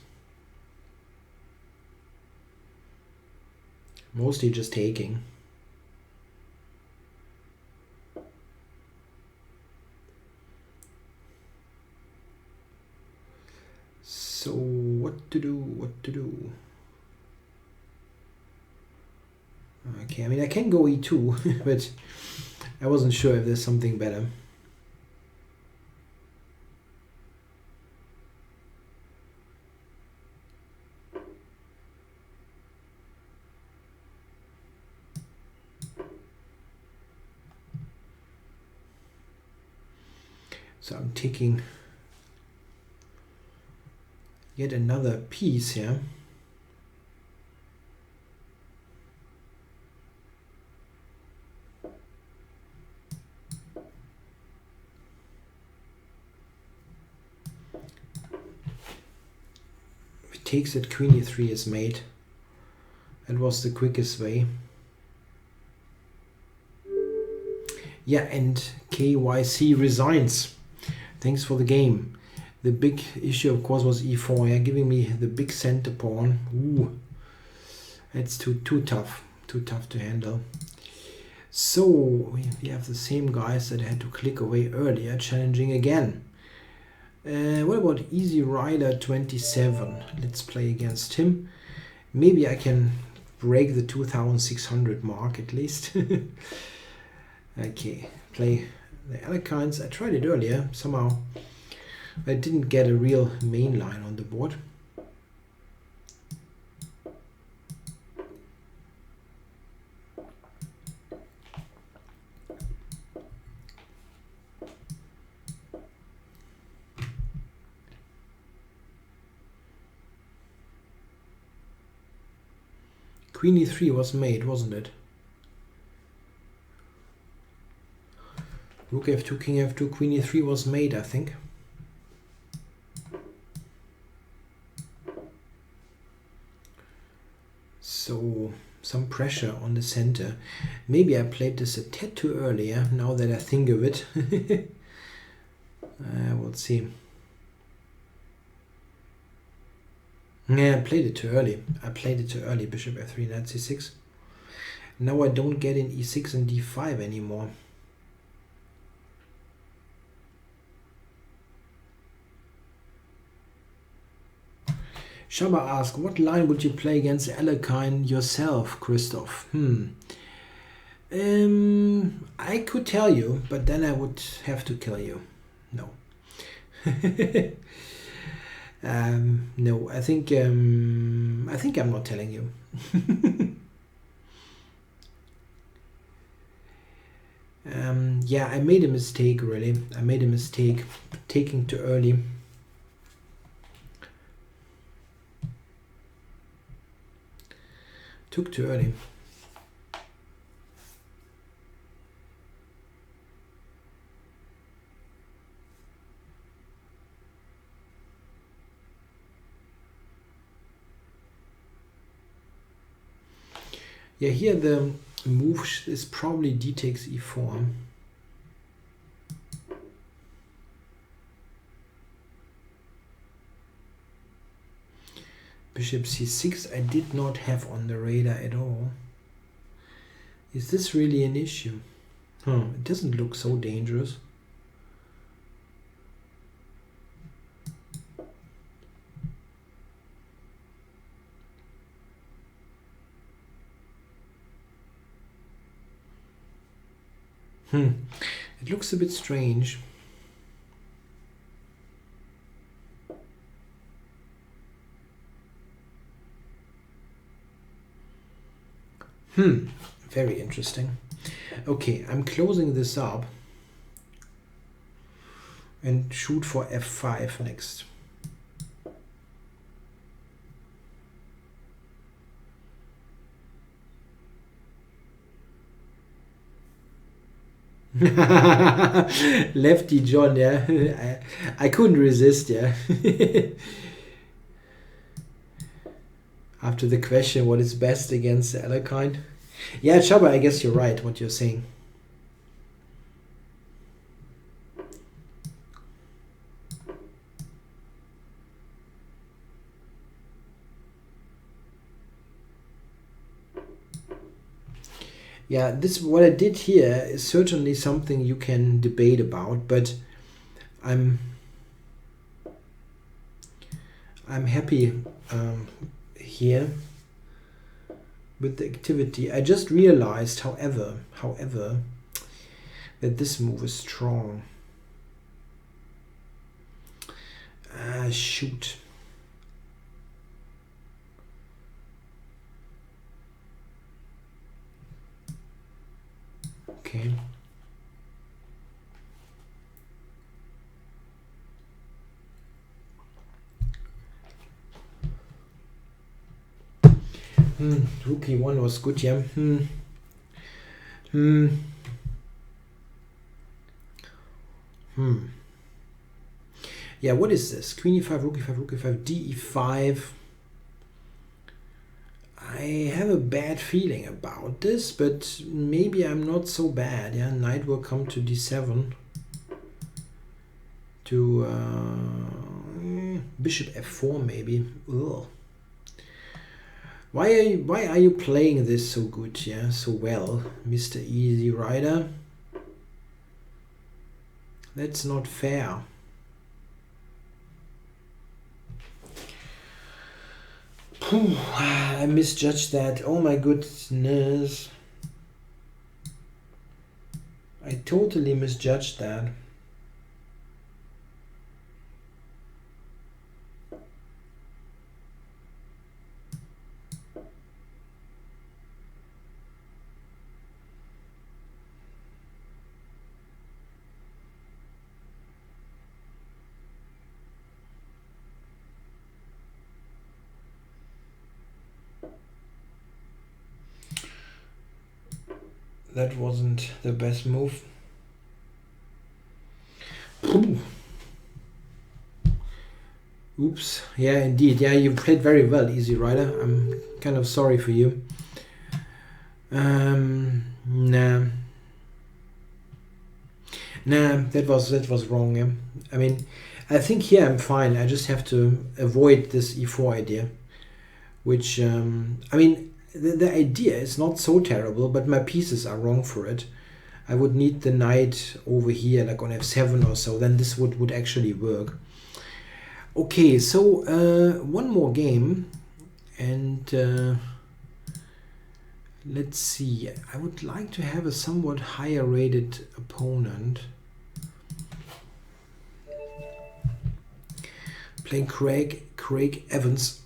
Mostly just taking. So what to do? Okay, I mean I can go e2, but I wasn't sure if there's something better. So I'm taking yet another piece here. If it takes it, queen e3 is made. That was the quickest way. Yeah, and KYC resigns. Thanks for the game. The big issue, of course, was e4. Yeah, giving me the big center pawn. Ooh, it's too tough. Too tough to handle. So we have the same guys that had to click away earlier, challenging again. What about Easy Rider 27? Let's play against him. Maybe I can break the 2600 mark at least. Okay, play the Alekines. I tried it earlier. Somehow I didn't get a real main line on the board. Queen e3 was made, wasn't it? Rook f2, king f2, queen e3 was made, I think. So some pressure on the center. Maybe I played this a tad too early, yeah? Now that I think of it. We'll see. Yeah, I played it too early. Bishop f3, knight c6. Now I don't get in e6 and d5 anymore. Shaba asks, what line would you play against Alekine yourself, Christof? I could tell you, but then I would have to kill you. No. No, I think I'm not telling you. Yeah, I made a mistake, really. I made a mistake taking too early. Took too early. Yeah, here the move is probably d takes e4. Bishop c6 I did not have on the radar at all. Is this really an issue? It doesn't look so dangerous. It looks a bit strange. Very interesting. Okay, I'm closing this up and shoot for f5 next. Lefty John, yeah. I couldn't resist, yeah. After the question, what is best against the other kind? Yeah, Chaba, I guess you're right, what you're saying. Yeah, this what I did here is certainly something you can debate about, but I'm happy here with the activity. I just realized, however, that this move is strong. Ah, shoot. Okay. Rookie 1 was good, yeah. Yeah, what is this? Queen e5, rook e5, rook e5, d e5. I have a bad feeling about this, but maybe I'm not so bad. Yeah, knight will come to d7. To bishop f4 maybe. Ugh. Why are you playing this so good? Yeah, so well, Mr. Easy Rider. That's not fair. I misjudged that. Oh my goodness. I totally misjudged that. That wasn't the best move. Oops. Yeah, indeed. Yeah, you played very well, Easy Rider. I'm kind of sorry for you. Nah, that was wrong. Yeah. I mean, I think here I'm fine. I just have to avoid this e4 idea, which I mean, the idea is not so terrible, but my pieces are wrong for it. I would need the knight over here, like on f7 or so. Then this would actually work. Okay, so one more game, and let's see. I would like to have a somewhat higher rated opponent. Playing Craig Evans.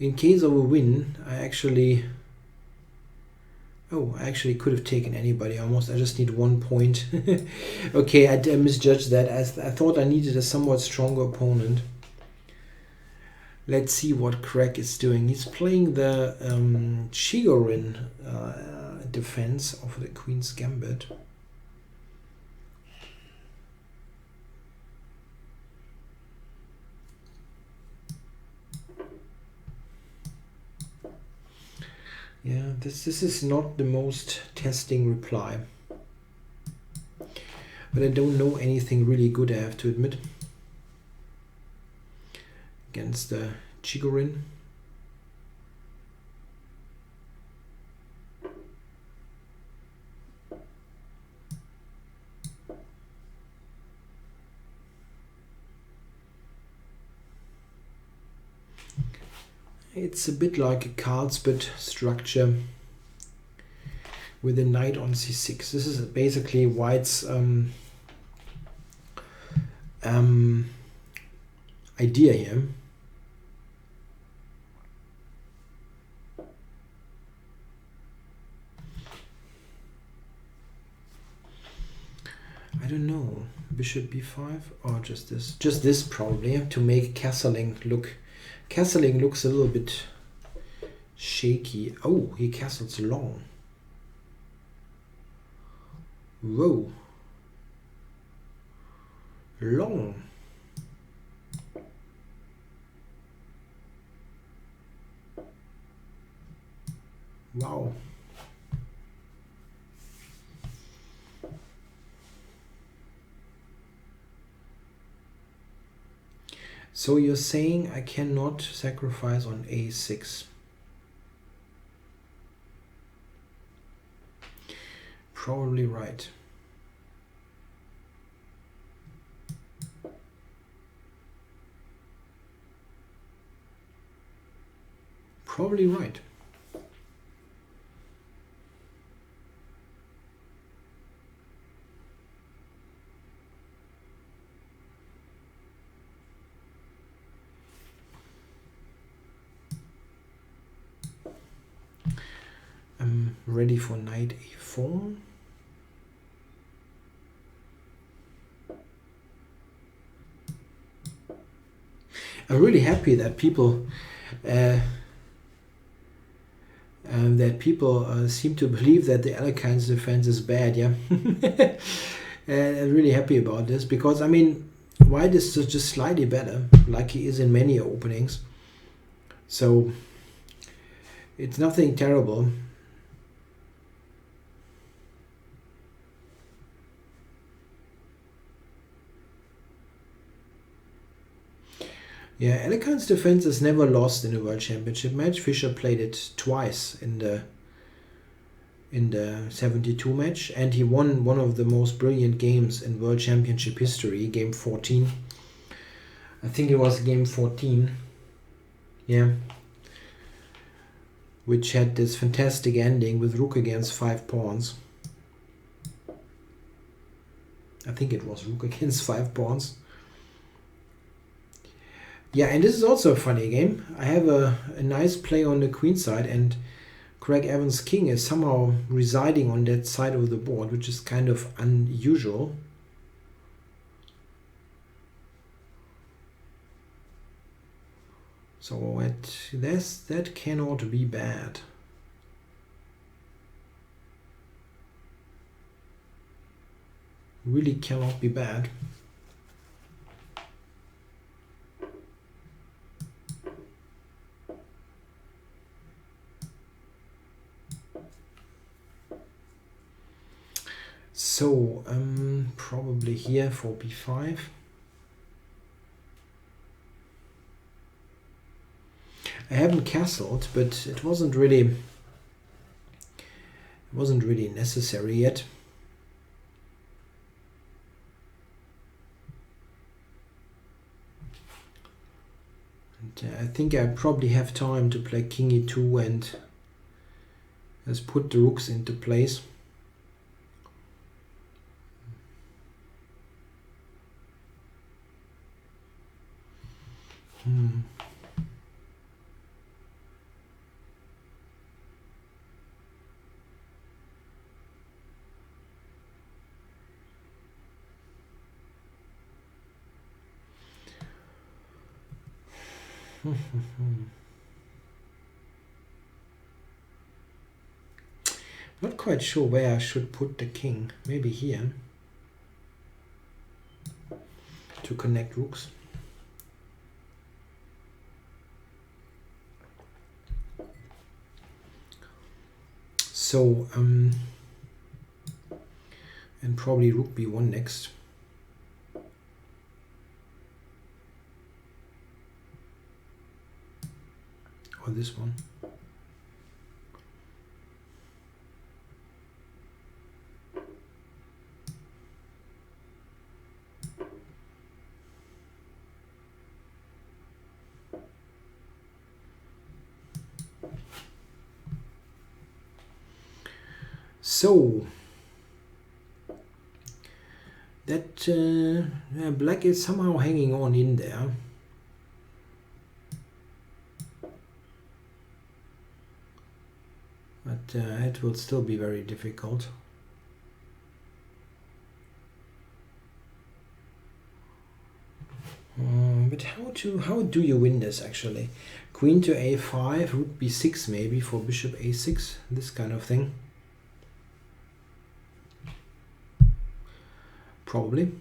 In case of a win, I actually could have taken anybody almost. I just need 1 point. Okay, I misjudged that. I thought I needed a somewhat stronger opponent. Let's see what Craig is doing. He's playing the Chigorin defense of the Queen's Gambit. Yeah, this is not the most testing reply. But I don't know anything really good, I have to admit, against the Chigorin. It's a bit like a Carlsbad structure with a knight on c6. This is basically White's idea here. bishop b5, or just this? Just this probably, to make castling look. Castling looks a little bit shaky. Oh, he castles long. Whoa. Long. Wow. So you're saying I cannot sacrifice on a6. Probably right. Probably right. I'm ready for knight a4. I'm really happy that people seem to believe that the Alekhines defense is bad. Yeah, and I'm really happy about this, because I mean, white is just slightly better, like he is in many openings. So it's nothing terrible. Yeah, Alekhines defense is never lost in a World Championship match. Fischer played it twice in the 72 match, and he won one of the most brilliant games in World Championship history, game 14. I think it was game 14. Yeah. Which had this fantastic ending with rook against 5 pawns. I think it was rook against 5 pawns. Yeah, and this is also a funny game. I have a nice play on the queen side, and Craig Evans' king is somehow residing on that side of the board, which is kind of unusual. So that cannot be bad. Really cannot be bad. So probably here for b5. I haven't castled, but it wasn't really necessary yet. And I think I probably have time to play king e2 and just put the rooks into place. Not quite sure where I should put the king. Maybe here to connect rooks. So and probably rook b1 next. Or this one. So that black is somehow hanging on in there. But it will still be very difficult. But how do you win this actually? Queen to a5, rook b6 maybe for bishop a6, this kind of thing. Probably.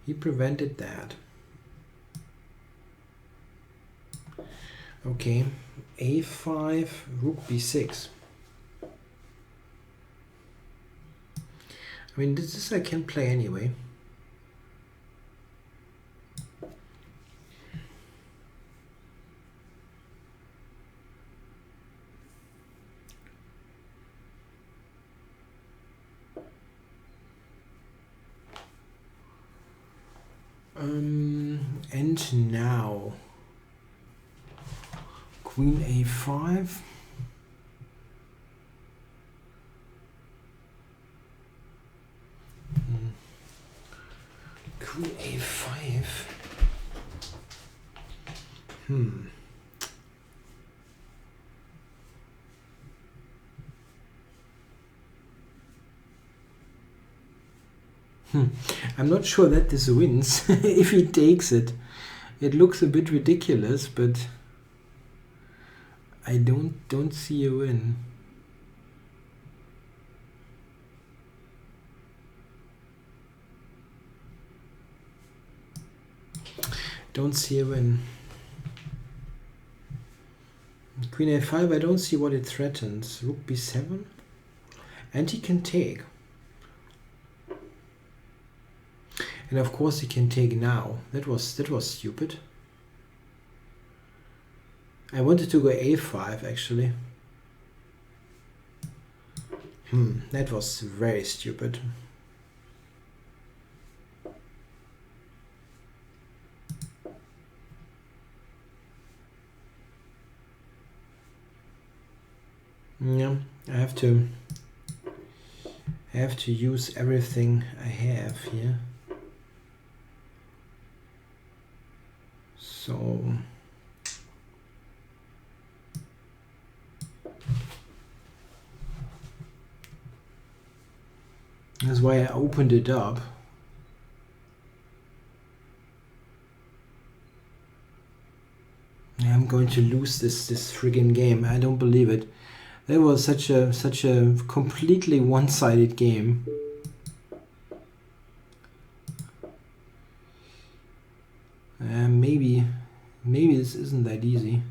He prevented that. Okay, a5, rook b6. I mean, this I can play anyway. And now Queen a5. Queen a5. I'm not sure that this wins. If he takes it, it looks a bit ridiculous, but I don't see a win. Don't see a win. Queen a5, I don't see what it threatens. Rook b7, and he can take. And of course he can take now. That was stupid. I wanted to go a5 actually. That was very stupid. Yeah, I have to use everything I have here. So that's why I opened it up. I'm going to lose this friggin' game. I don't believe it. That was such a completely one-sided game. Maybe this isn't that easy.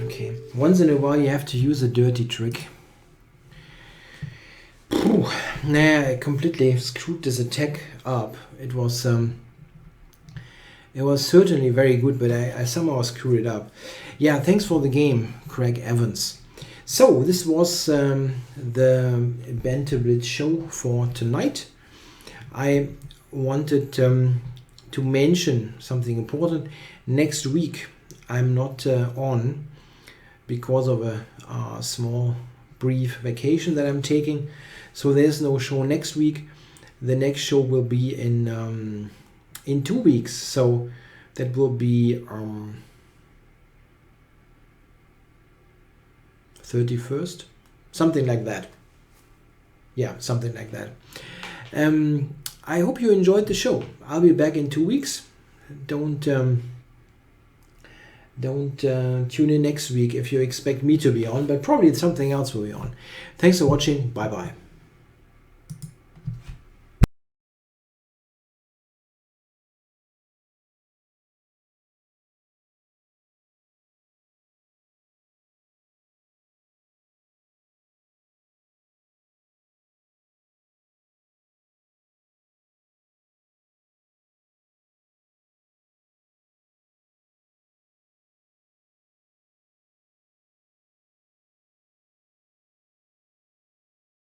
Okay, once in a while you have to use a dirty trick. Nah, I completely screwed this attack up. It was certainly very good, but I somehow screwed it up. Yeah, thanks for the game, Craig Evans. So this was the Banter Blitz show for tonight. I wanted to mention something important. Next week I'm not on because of a small brief vacation that I'm taking. So there's no show next week. The next show will be in 2 weeks. So that will be 31st, something like that. Yeah, something like that. I hope you enjoyed the show. I'll be back in 2 weeks. Don't tune in next week if you expect me to be on, but probably something else will be on. Thanks for watching. Bye bye.